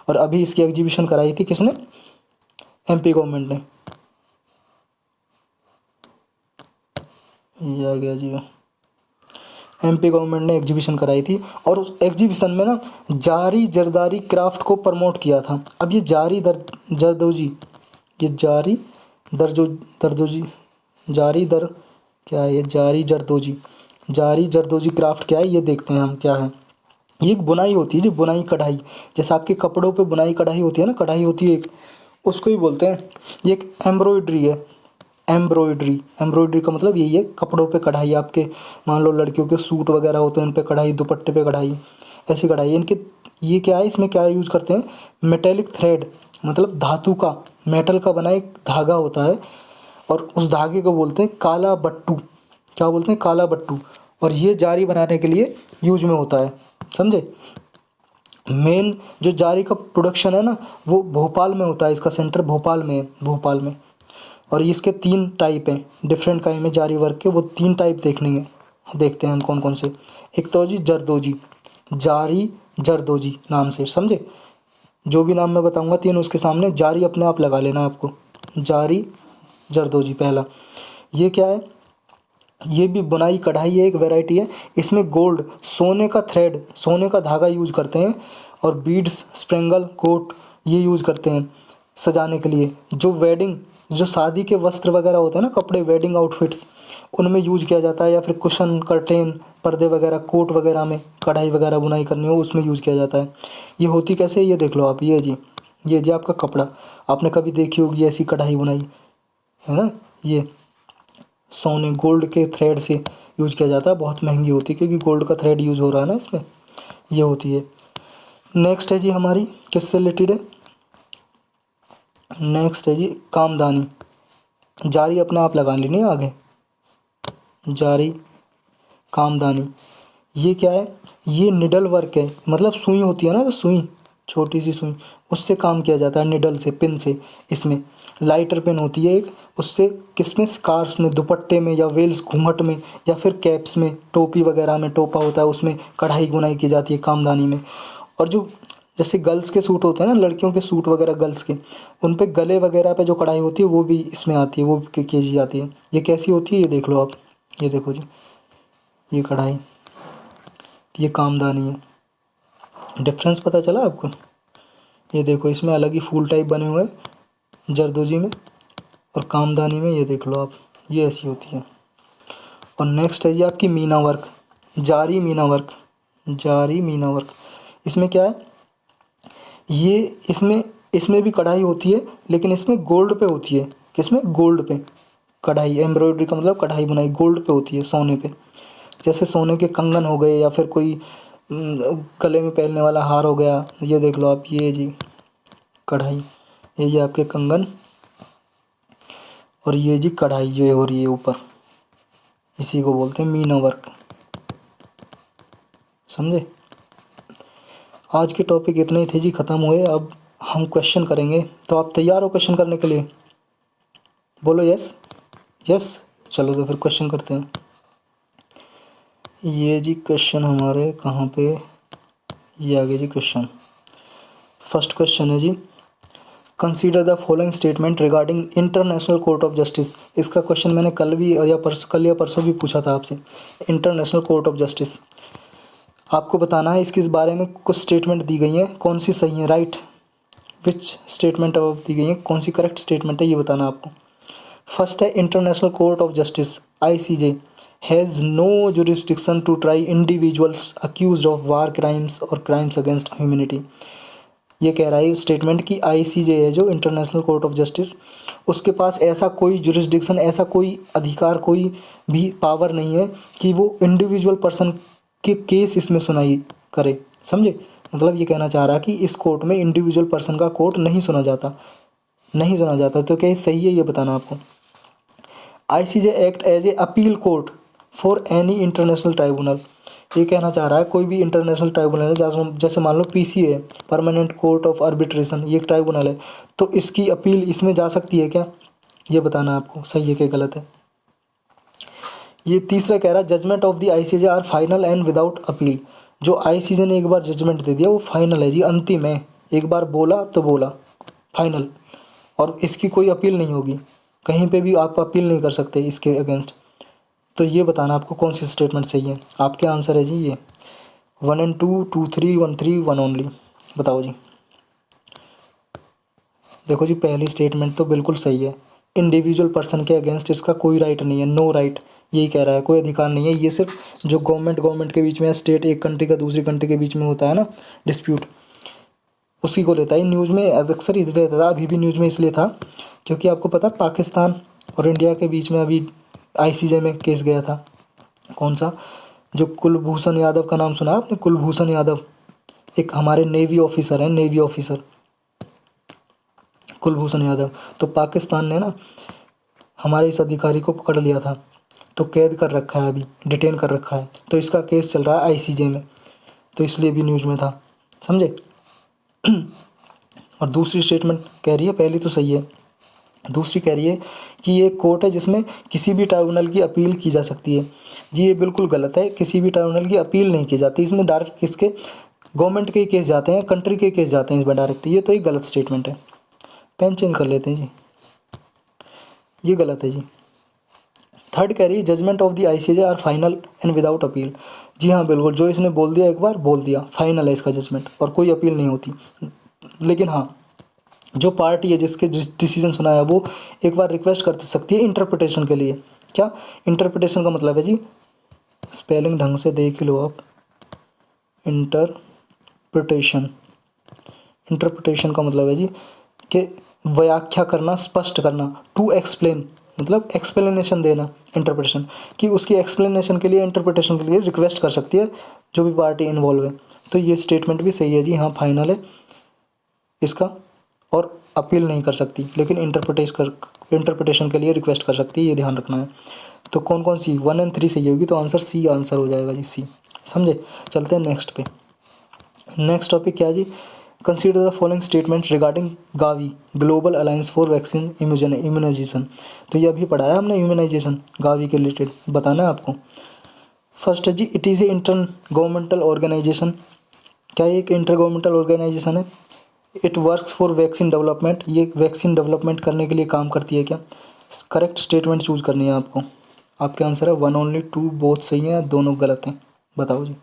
Speaker 1: और अभी इसकी एग्जीबिशन कराई थी किसने, एमपी गवर्नमेंट ने, ये आ गया जी, एमपी गवर्नमेंट ने एग्जीबिशन कराई थी और उस एग्जीबिशन में ना जारी जरदारी क्राफ्ट को प्रमोट किया था। अब ये जारी जरदोजी, ये जारी दरदोजी, जारी दर क्या है, ये जारी जरदोजी, जारी जरदोजी क्राफ्ट क्या है ये देखते हैं हम क्या है। ये एक बुनाई होती है जी, बुनाई कढ़ाई, जैसे आपके कपड़ों पे बुनाई कढ़ाई होती है ना, कढ़ाई होती है एक, उसको ही बोलते हैं। ये एक एम्ब्रॉयडरी है, एम्ब्रॉयडरी, एम्ब्रॉयडरी का मतलब यही है, कपड़ों पे कढ़ाई, आपके मान लो लड़कियों के सूट वगैरह होते हैं उन पे कढ़ाई, दुपट्टे पे कढ़ाई, ऐसी कढ़ाई है इनके। ये क्या है, इसमें क्या यूज़ करते हैं, मेटेलिक थ्रेड, मतलब धातु का, मेटल का बना एक धागा होता है और उस धागे को बोलते हैं काला बट्टू, क्या बोलते हैं, काला बट्टू। और ये जारी बनाने के लिए यूज में होता है, समझे। मेन जो जारी का प्रोडक्शन है ना वो भोपाल में होता है, इसका सेंटर भोपाल में है, भोपाल में। और इसके 3 टाइप हैं, डिफरेंट काइंड में जारी वर्क के, वो 3 टाइप देखते हैं हम कौन कौन से। एक तो जी जरदोजी, जारी जरदोजी नाम से, समझे। जो भी नाम मैं बताऊंगा 3 उसके सामने जारी अपने आप लगा लेना आपको, जारी जरदोजी पहला। ये क्या है, ये भी बुनाई कढ़ाई है, एक वैरायटी है। इसमें गोल्ड, सोने का थ्रेड, सोने का धागा यूज करते हैं और बीड्स, स्प्रेंगल, कोट ये यूज़ करते हैं सजाने के लिए। जो वेडिंग, जो शादी के वस्त्र वगैरह होते हैं ना, कपड़े, वेडिंग आउटफिट्स, उनमें यूज किया जाता है, या फिर कुशन, कर्टेन, पर्दे वगैरह, कोट वगैरह में कढ़ाई वगैरह बुनाई करनी हो उसमें यूज़ किया जाता है। ये होती कैसे, ये देख लो आप, ये जी आपका कपड़ा, आपने कभी देखी होगी ऐसी कढ़ाई बुनाई, है ना। ये सोने गोल्ड के थ्रेड से यूज किया जाता है, बहुत महंगी होती है क्योंकि गोल्ड का थ्रेड यूज हो रहा है ना इसमें, ये होती है। नेक्स्ट है जी हमारी किससे रिलेटेड है, नेक्स्ट है जी कामदानी। जारी अपने आप लगा लेनी है आगे, जारी, कामदानी। ये क्या है, ये निडल वर्क है, मतलब सुई होती है ना, तो सुई, छोटी सी सुई, उससे काम किया जाता है, निडल से, पिन से। इसमें लाइटर पिन होती है एक, उससे किसमें, स्कार्स में, दुपट्टे में, या वेल्स, घूंघट में, या फिर कैप्स में, टोपी वगैरह में, टोपा होता है उसमें कढ़ाई बुनाई की जाती है कामदानी में। और जो जैसे गर्ल्स के सूट होते हैं ना, लड़कियों के सूट वगैरह गर्ल्स के, उन पे गले वगैरह पे जो कढ़ाई होती है वो भी इसमें आती है, वो भी की जाती है। ये कैसी होती है, ये देख लो आप, ये देखो जी, ये कढ़ाई, ये कामदानी है। डिफरेंस पता चला आपको। ये देखो इसमें अलग ही फूल टाइप बने हुए हैं जरदोजी में, और कामदानी में ये देख लो आप, ये ऐसी होती है। और नेक्स्ट है ये आपकी मीना वर्क, जारी मीना वर्क, जारी मीना वर्क। इसमें क्या है, ये इसमें इसमें भी कढ़ाई होती है, लेकिन इसमें गोल्ड पे होती है। किसमें, गोल्ड पे कढ़ाई, एम्ब्रॉयडरी का मतलब कढ़ाई बुनाई गोल्ड पे होती है, सोने पे। जैसे सोने के कंगन हो गए, या फिर कोई गले में पहनने वाला हार हो गया। ये देख लो आप, ये जी कढ़ाई, ये आपके कंगन, और ये जी कढ़ाई जो हो रही है ऊपर, इसी को बोलते हैं मीना वर्क, समझे। आज के टॉपिक इतने ही थे जी, ख़त्म हुए। अब हम क्वेश्चन करेंगे, तो आप तैयार हो क्वेश्चन करने के लिए, बोलो यस। यस, चलो तो फिर क्वेश्चन करते हैं। ये जी क्वेश्चन हमारे कहाँ पे, ये आगे जी क्वेश्चन। फर्स्ट क्वेश्चन है जी, consider the following statement regarding international court of justice. इसका क्वेश्चन मैंने कल या परसों भी पूछा था आपसे। इंटरनेशनल कोर्ट ऑफ जस्टिस, आपको बताना है इसके बारे में कुछ स्टेटमेंट दी गई हैं, कौन सी सही है, राइट, विच स्टेटमेंट अब दी गई है, कौन सी करेक्ट स्टेटमेंट है, ये बताना आपको। फर्स्ट है, international court of justice ICJ has no jurisdiction to try individuals accused of war crimes और क्राइम्स अगेंस्ट ह्यूमैनिटी। ये कह रहा है स्टेटमेंट कि ICJ है जो इंटरनेशनल कोर्ट ऑफ जस्टिस, उसके पास ऐसा कोई जुरिस्डिक्शन, ऐसा कोई अधिकार, कोई भी पावर नहीं है कि वो इंडिविजुअल पर्सन के केस इसमें सुनाई करे, समझे। मतलब ये कहना चाह रहा है कि इस कोर्ट में इंडिविजुअल पर्सन का कोर्ट नहीं सुना जाता, नहीं सुना जाता। तो क्या ये सही है, ये बताना आपको। ICJ act as a appeal court for any international tribunal. ये कहना चाह रहा है कोई भी इंटरनेशनल ट्राइब्यूनल है, जैसे मान लो PCA, permanent court of arbitration, ये एक ट्राइब्यूनल है, तो इसकी अपील इसमें जा सकती है क्या, ये बताना आपको, सही है कि गलत है। ये तीसरा कह रहा है, judgement of the ICJ are final and without appeal. जो ICJ ने एक बार जजमेंट दे दिया वो फाइनल है जी, अंतिम है, एक बार बोला तो बोला, फाइनल, और इसकी कोई अपील नहीं होगी, कहीं पे भी आप अपील नहीं कर सकते इसके अगेंस्ट। तो ये बताना आपको कौन सी स्टेटमेंट सही है। आपके आंसर है जी ये 1 and 2, 2, 3, 1, 3, 1 ओनली। बताओ जी। देखो जी, पहली स्टेटमेंट तो बिल्कुल सही है, इंडिविजुअल पर्सन के अगेंस्ट इसका कोई राइट नहीं है, नो राइट, यही कह रहा है, कोई अधिकार नहीं है। ये सिर्फ जो गवर्नमेंट के बीच में, स्टेट, एक कंट्री का दूसरी कंट्री के बीच में होता है ना डिस्प्यूट, उसी को लेता है। न्यूज़ में अक्सर इसलिए रहता था, अभी भी न्यूज़ में इसलिए था क्योंकि आपको पता पाकिस्तान और इंडिया के बीच में अभी ICJ में केस गया था। कौन सा, जो कुलभूषण यादव का नाम सुना आपने, कुलभूषण यादव, एक हमारे नेवी ऑफिसर हैं, नेवी ऑफिसर कुलभूषण यादव। तो पाकिस्तान ने ना हमारे इस अधिकारी को पकड़ लिया था, तो कैद कर रखा है, अभी डिटेन कर रखा है, तो इसका केस चल रहा है ICJ में, तो इसलिए भी न्यूज़ में था, समझे। और दूसरी स्टेटमेंट कह रही है, पहली तो सही है, दूसरी कह रही है कि ये कोर्ट है जिसमें किसी भी ट्राइब्यूनल की अपील की जा सकती है। जी ये बिल्कुल गलत है, किसी भी ट्राइब्यूनल की अपील नहीं की जाती, इसमें डायरेक्ट इसके गवर्नमेंट के ही केस जाते हैं, कंट्री के केस जाते हैं इसमें डायरेक्ट। ये तो एक गलत स्टेटमेंट है, पेन चेंज कर लेते हैं जी, ये गलत है जी। थर्ड कह रही है, judgement of the ICJ are final and without appeal. जी हाँ बिल्कुल, जो इसने बोल दिया एक बार बोल दिया, फाइनल है इसका जजमेंट, और कोई अपील नहीं होती। लेकिन हाँ, जो पार्टी है जिसके डिसीजन सुना है वो एक बार रिक्वेस्ट कर सकती है इंटरप्रिटेशन के लिए। क्या इंटरप्रिटेशन का मतलब है जी, स्पेलिंग ढंग से देख लो आप, इंटरप्रिटेशन। इंटरप्रिटेशन का मतलब है जी कि व्याख्या करना, स्पष्ट करना। टू एक्सप्लेन मतलब एक्सप्लेनेशन देना, इंटरप्रिटेशन कि उसकी एक्सप्लेनेशन के लिए, इंटरप्रिटेशन के लिए रिक्वेस्ट कर सकती है जो भी पार्टी इन्वॉल्व है। तो ये स्टेटमेंट भी सही है जी, हाँ फाइनल है इसका। और अपील नहीं कर सकती लेकिन इंटरप्रिटेशन के लिए रिक्वेस्ट कर सकती है, ये ध्यान रखना है। तो कौन कौन सी 1 और 3 सही होगी, तो आंसर सी आंसर हो जाएगा जी, सी। समझे। चलते हैं नेक्स्ट पे। नेक्स्ट टॉपिक क्या है जी, consider the following statements regarding Gavi, global alliance for vaccine immunisation. तो ये अभी पढ़ाया हमने इम्यूनाइजेशन, गावी के रिलेटेड बताना है आपको। फर्स्ट है जी, it is a inter governmental organisation. क्या ये एक इंटर गवर्नमेंटल ऑर्गेनाइजेशन है? It works for vaccine development, ये वैक्सीन डेवलपमेंट करने के लिए काम करती है क्या? करेक्ट स्टेटमेंट चूज करनी है आपको। आपके आंसर है 1 ओनली 2 बोथ सही हैं, दोनों गलत हैं। बताओ जी।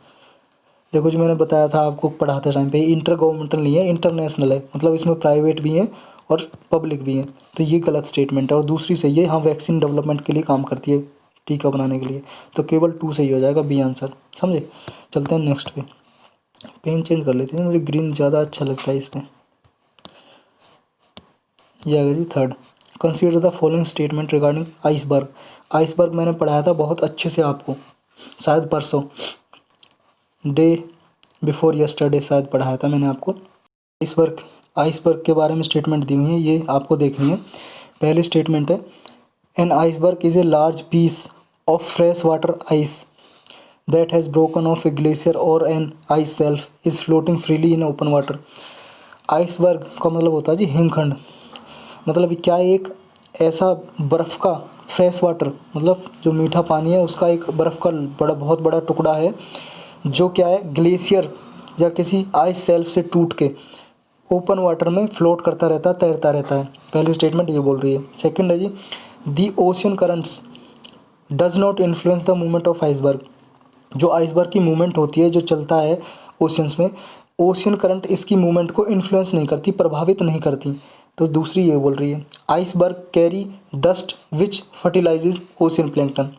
Speaker 1: देखो जी, मैंने बताया था आपको पढ़ाते टाइम पे, इंटर गवर्नमेंटल नहीं है, इंटरनेशनल है, मतलब इसमें प्राइवेट भी हैं और पब्लिक भी हैं। तो ये गलत स्टेटमेंट है। और दूसरी सही है, हाँ वैक्सीन डेवलपमेंट के लिए काम करती है, टीका बनाने के लिए। तो केवल 2 सही हो जाएगा, बी आंसर। समझे। चलते हैं नेक्स्ट पे। पेन चेंज कर लेते हैं, मुझे ग्रीन ज़्यादा अच्छा लगता है इस पर। ये आएगा जी third, consider the following statement regarding iceberg. Iceberg मैंने पढ़ाया था बहुत अच्छे से आपको, शायद परसों, डे बिफोर यस्टरडे शायद पढ़ाया था मैंने आपको। आइसबर्ग, आइसबर्ग के बारे में स्टेटमेंट दी हुई है, ये आपको देखनी है। पहली स्टेटमेंट है, an iceberg is a large piece of fresh water ice that has broken off a glacier और an ice shelf is floating freely in open water. Iceberg का मतलब होता है जी हिमखंड। मतलब क्या एक ऐसा बर्फ़ का फ्रेश वाटर, मतलब जो मीठा पानी है उसका एक बर्फ़ का बड़ा, बहुत बड़ा टुकड़ा है जो क्या है, ग्लेशियर या किसी आइस सेल्फ से टूट के ओपन वाटर में फ्लोट करता रहता है, तैरता रहता है। पहली स्टेटमेंट ये बोल रही है। सेकंड है जी, the ocean currents does not influence the movement of iceberg. जो आइसबर्ग की मूवमेंट होती है, जो चलता है ओशियंस में, ओशियन करंट इसकी मूवमेंट को इन्फ्लुएंस नहीं करती, प्रभावित नहीं करती। तो दूसरी ये बोल रही है, आइसबर्ग कैरी डस्ट विच फर्टिलाइजेज ओशियन प्लैंकटन।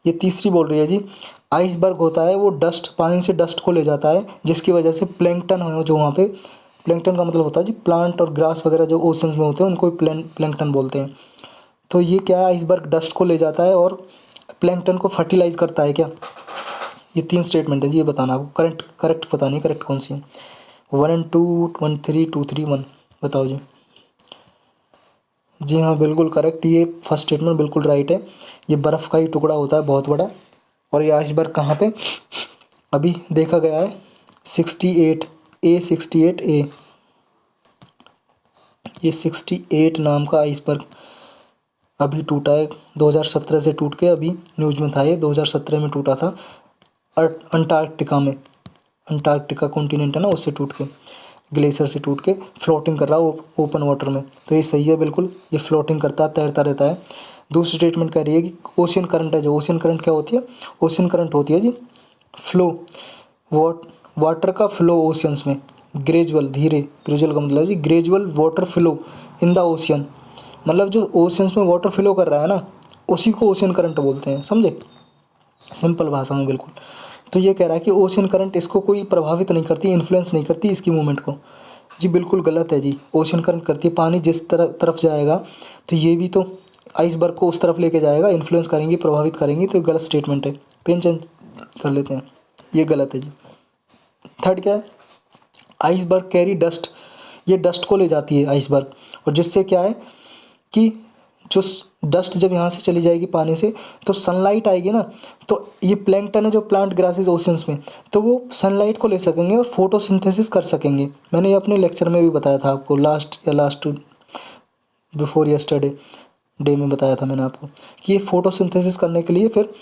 Speaker 1: ये तीसरी बोल रही है जी, आइसबर्ग होता है वो डस्ट, पानी से डस्ट को ले जाता है जिसकी वजह से प्लैंकटन है जो वहाँ पे, प्लैंकटन का मतलब होता है जी प्लांट और ग्रास वगैरह जो ओशंस में होते हैं उनको प्लैंकटन बोलते हैं। तो ये क्या है, आइसबर्ग डस्ट को ले जाता है और प्लैंकटन को फर्टिलाइज करता है क्या? ये 3 स्टेटमेंट है जी, ये बताना आपको। करेक्ट करेक्ट बतानी है, करेक्ट कौन सी है। 1 और 2, 1 3 2 3 1, बताओ जी। जी हाँ बिल्कुल करेक्ट, ये फर्स्ट स्टेटमेंट बिल्कुल राइट है। ये बर्फ़ का ही टुकड़ा होता है बहुत बड़ा। और ये आइसबर्ग कहाँ पे अभी देखा गया है, 68A, ये 68 नाम का आइसबर्ग अभी टूटा है, 2017 से टूट के, अभी न्यूज़ में था ये 2017 में टूटा था अंटार्कटिका में। अंटार्कटिका कॉन्टिनेंट है ना, उससे टूट के, ग्लेशियर से टूट के फ्लोटिंग कर रहा है ओपन वाटर में। तो ये सही है बिल्कुल, ये फ्लोटिंग करता है, तैरता रहता है। दूसरी स्टेटमेंट कह रही है कि ओशियन करंट है, जो ओशियन करंट क्या होती है, ओशियन करंट होती है जी फ्लो, वाटर का फ्लो ओशियंस में, ग्रेजुअल, धीरे, ग्रेजुअल का मतलब है जी gradual water flow in the ocean. मतलब जो ओशियंस में वाटर फ्लो कर रहा है ना, उसी को ओशियन करंट बोलते हैं। समझे, सिंपल भाषा में बिल्कुल। तो ये कह रहा है कि ओशियन करंट इसको कोई प्रभावित नहीं करती, इन्फ्लुएंस नहीं करती इसकी मूवमेंट को। जी बिल्कुल गलत है जी, ओशियन करंट करती है। पानी जिस तरफ जाएगा तो ये भी तो आइसबर्ग को उस तरफ लेके जाएगा, इन्फ्लुएंस करेंगी, प्रभावित करेंगी। तो ये गलत स्टेटमेंट है, पेन चेंज कर लेते हैं, ये गलत है जी। थर्ड क्या है, आइसबर्ग कैरी डस्ट, ये डस्ट को ले जाती है आइसबर्ग, और जिससे क्या है कि जो डस्ट जब यहाँ से चली जाएगी पानी से तो सनलाइट आएगी ना, तो ये प्लैंकटन है जो प्लांट ग्रासेस ओशंस में, तो वो सनलाइट को ले सकेंगे और फोटोसिंथेसिस कर सकेंगे। मैंने ये अपने लेक्चर में भी बताया था आपको, लास्ट बिफोर यस्टरडे डे में बताया था मैंने आपको कि ये फोटोसिंथेसिस करने के लिए फिर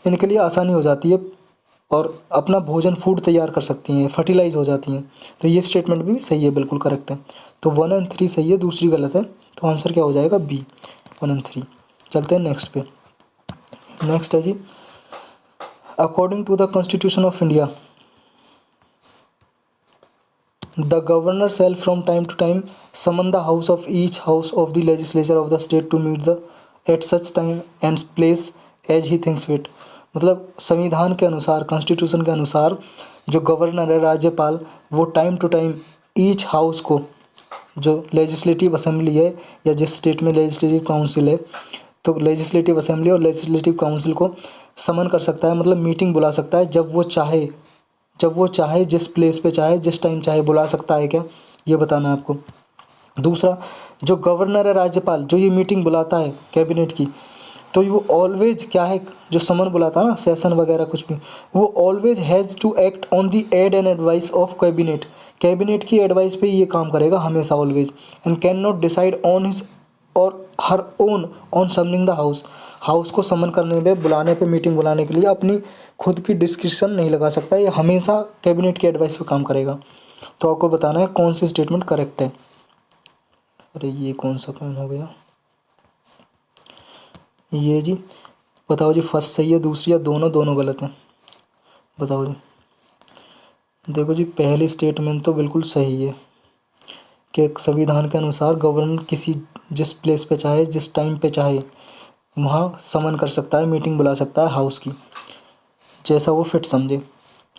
Speaker 1: इनके लिए आसानी हो जाती है और अपना भोजन, फूड तैयार कर सकती हैं, फर्टिलाइज हो जाती हैं। तो ये स्टेटमेंट भी सही है, बिल्कुल करेक्ट है। तो 1 और 3 सही है, दूसरी गलत है। तो आंसर क्या हो जाएगा, बी, 1 और 3। चलते हैं नेक्स्ट पे। नेक्स्ट है जी, according to the constitution of India, the governor shall from time to time summon the house of each house of the legislature of the state to meet the at such time and place as he thinks fit। मतलब संविधान के अनुसार, constitution के अनुसार जो governor है, राज्यपाल, वो time to time each house को, जो लेजिस्लेटिव असेंबली है या जिस स्टेट में लेजिस्लेटिव काउंसिल है, तो लेजिस्लेटिव असेंबली और लेजिस्लेटिव काउंसिल को समन कर सकता है, मतलब मीटिंग बुला सकता है जब वो चाहे जिस प्लेस पे चाहे जिस टाइम चाहे बुला सकता है क्या, ये बताना है आपको। दूसरा, जो गवर्नर है, राज्यपाल, जो ये मीटिंग बुलाता है कैबिनेट की, तो वो ऑलवेज क्या है, जो समन बुलाता है ना, सेशन वगैरह कुछ भी, वो always has to act on the aid and advice of cabinet. Cabinet की एडवाइस पे ये काम करेगा हमेशा, always, and can not decide on his or her own on summoning the house को समन करने पे, बुलाने पे, मीटिंग बुलाने के लिए अपनी खुद की डिस्क्रिप्शन नहीं लगा सकता, ये हमेशा कैबिनेट की एडवाइस पे काम करेगा। तो आपको बताना है कौन सी स्टेटमेंट करेक्ट है। अरे ये कौन सा पॉइंट हो गया, ये जी, बताओ जी, फर्स्ट सही है, दूसरी या दोनों गलत हैं, बताओ जी। देखो जी, पहली स्टेटमेंट तो बिल्कुल सही है कि संविधान के अनुसार गवर्नर किसी जिस प्लेस पे चाहे जिस टाइम पे चाहे वहाँ समन कर सकता है, मीटिंग बुला सकता है हाउस की, जैसा वो फिट समझे।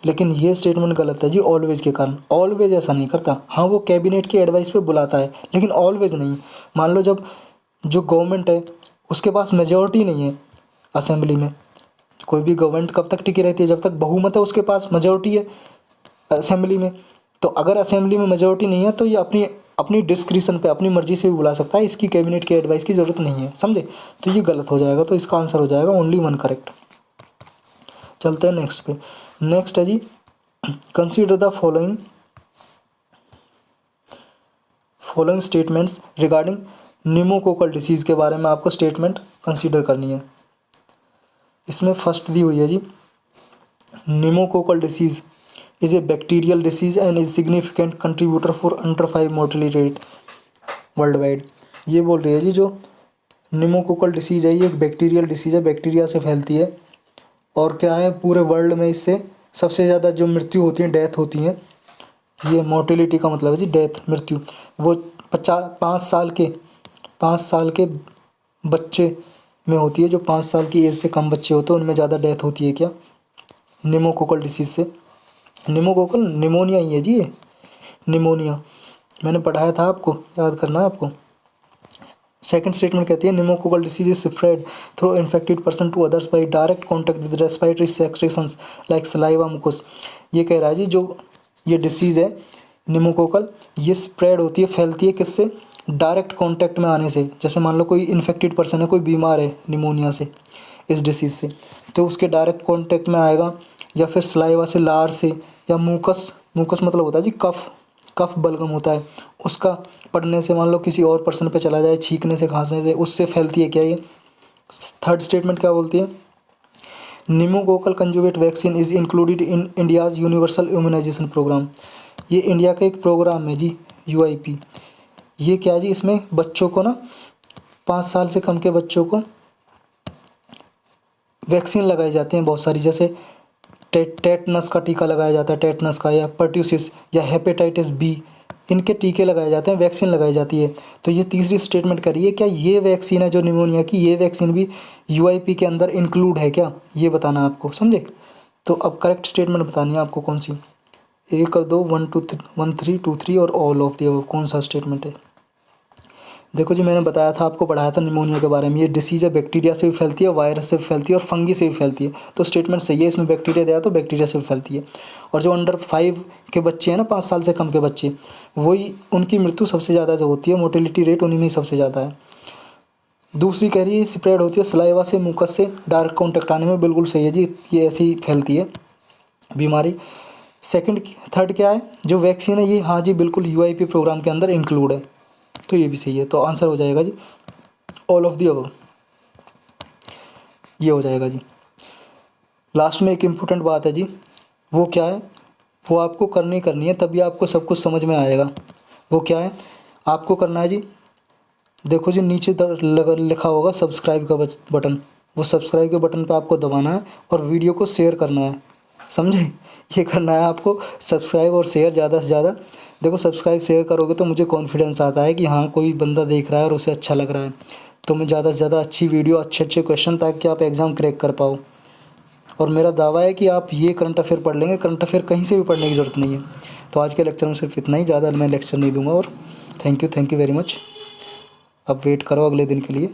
Speaker 1: लेकिन ये स्टेटमेंट गलत है जी, ऑलवेज के कारण। ऑलवेज ऐसा नहीं करता, हाँ वो कैबिनेट की एडवाइस पे बुलाता है, लेकिन ऑलवेज नहीं। मान लो जब जो गवर्नमेंट है उसके पास मेजोरिटी नहीं है असेंबली में, कोई भी गवर्नमेंट कब तक टिकी रहती है, जब तक बहुमत है, उसके पास मेजोरिटी है असेंबली में। तो अगर असेंबली में मेजोरिटी नहीं है तो ये अपनी अपनी डिस्क्रिशन पे, अपनी मर्जी से भी बुला सकता है, इसकी कैबिनेट की एडवाइस की ज़रूरत नहीं है, समझे। तो ये गलत हो जाएगा, तो इसका आंसर हो जाएगा ओनली वन करेक्ट। चलते हैं नेक्स्ट पे। नेक्स्ट है जी, consider the following statements regarding pneumococcal disease के बारे में आपको स्टेटमेंट कंसीडर करनी है। इसमें फर्स्ट दी हुई है जी, pneumococcal disease is a bacterial disease and is significant contributor for under 5 mortality rate world wide. ये बोल रही है जी, जो निमोकोकल डिसीज़ है ये एक बैक्टीरियल डिसीज़ है, बैक्टीरिया से फैलती है, और क्या है, पूरे वर्ल्ड में इससे सबसे ज़्यादा जो मृत्यु होती है, डेथ होती है, ये मोर्टेलिटी का मतलब है जी डेथ, मृत्यु, वो 5 साल के बच्चे में होती है। जो 5 साल की एज से कम बच्चे होते हैं उनमें ज़्यादा डेथ होती है क्या, निमोकोकल डिसीज़ से। निमोकोकल निमोनिया ही है जी, ये निमोनिया मैंने पढ़ाया था, आपको याद करना है आपको। सेकंड स्टेटमेंट कहती है pneumococcal disease is spread through infected person to others by direct contact with respiratory secretions like saliva mucus. ये कह रहा है जी, जो ये डिसीज़ है निमोकोकल, ये स्प्रेड होती है, फैलती है किससे, डायरेक्ट कॉन्टैक्ट में आने से। जैसे मान लो कोई इन्फेक्टेड पर्सन है, कोई बीमार है निमोनिया से, इस डिसीज़ से, तो उसके डायरेक्ट कॉन्टैक्ट में आएगा, या फिर सलाइवा से, लार से, या मुकस मतलब होता है जी कफ बलगम होता है, उसका पड़ने से, मान लो किसी और पर्सन पे चला जाए, छींकने से, खांसने से, उससे फैलती है क्या ये। थर्ड स्टेटमेंट क्या बोलती है, pneumococcal conjugate vaccine is included in India's universal immunisation programme. ये इंडिया का एक प्रोग्राम है जी, यूआईपी। ये क्या जी, इसमें बच्चों को ना 5 साल से कम के बच्चों को वैक्सीन लगाई जाती हैं बहुत सारी, जैसे टेटनस का टीका लगाया जाता है, टेटनस का, या पर्ट्यूसिस, या हेपेटाइटिस बी, इनके टीके लगाए जाते हैं, वैक्सीन लगाई जाती है। तो ये तीसरी स्टेटमेंट करिए, क्या ये वैक्सीन है जो निमोनिया की, ये वैक्सीन भी यूआईपी के अंदर इंक्लूड है क्या, ये बताना है आपको, समझे। तो अब करेक्ट स्टेटमेंट बतानी है आपको कौन सी, ए कर दो 1 3 2 3 और ऑल ऑफ दी, कौन सा स्टेटमेंट है। देखो जी, मैंने बताया था, आपको पढ़ाया था निमोनिया के बारे में, ये डिसीज़ है, बैक्टीरिया से भी फैलती है, वायरस से भी फैलती है, और फंगी से भी फैलती है। तो स्टेटमेंट सही है, इसमें बैक्टीरिया दिया तो बैक्टीरिया से भी फैलती है। और जो अंडर 5 के बच्चे हैं ना, 5 साल से कम के बच्चे, वही उनकी मृत्यु सबसे ज़्यादा जो होती है, मोर्टेलिटी रेट उन्हीं में ही सबसे ज़्यादा है। दूसरी कह रही है स्प्रेड होती है सलाइवा से, मुकस से, डायरेक्ट कॉन्टैक्ट आने में, बिल्कुल सही है जी, ये ऐसी ही फैलती है बीमारी। थर्ड क्या है, जो वैक्सीन है ये, हाँ जी बिल्कुल यूआईपी प्रोग्राम के अंदर इंक्लूड है, तो ये भी सही है। तो आंसर हो जाएगा जी ऑल ऑफ दी अबव, ये हो जाएगा जी। लास्ट में एक इम्पोर्टेंट बात है जी, वो क्या है, वो आपको करनी है, तभी आपको सब कुछ समझ में आएगा। वो क्या है, आपको करना है जी, देखो जी नीचे लिखा होगा सब्सक्राइब का बटन, वो सब्सक्राइब के बटन पे आपको दबाना है और वीडियो को शेयर करना है, समझे? ये करना है आपको, सब्सक्राइब और शेयर ज़्यादा से ज़्यादा। देखो सब्सक्राइब शेयर करोगे तो मुझे कॉन्फिडेंस आता है कि हाँ कोई बंदा देख रहा है और उसे अच्छा लग रहा है, तो मैं ज़्यादा से ज़्यादा अच्छी वीडियो, अच्छे अच्छे क्वेश्चन, ताकि आप एग्ज़ाम क्रैक कर पाओ। और मेरा दावा है कि आप ये करंट अफेयर पढ़ लेंगे, करंट अफेयर कहीं से भी पढ़ने की ज़रूरत नहीं है। तो आज के लेक्चर में सिर्फ इतना ही, ज़्यादा मैं लेक्चर नहीं दूंगा। और थैंक यू वेरी मच। अब वेट करो अगले दिन के लिए।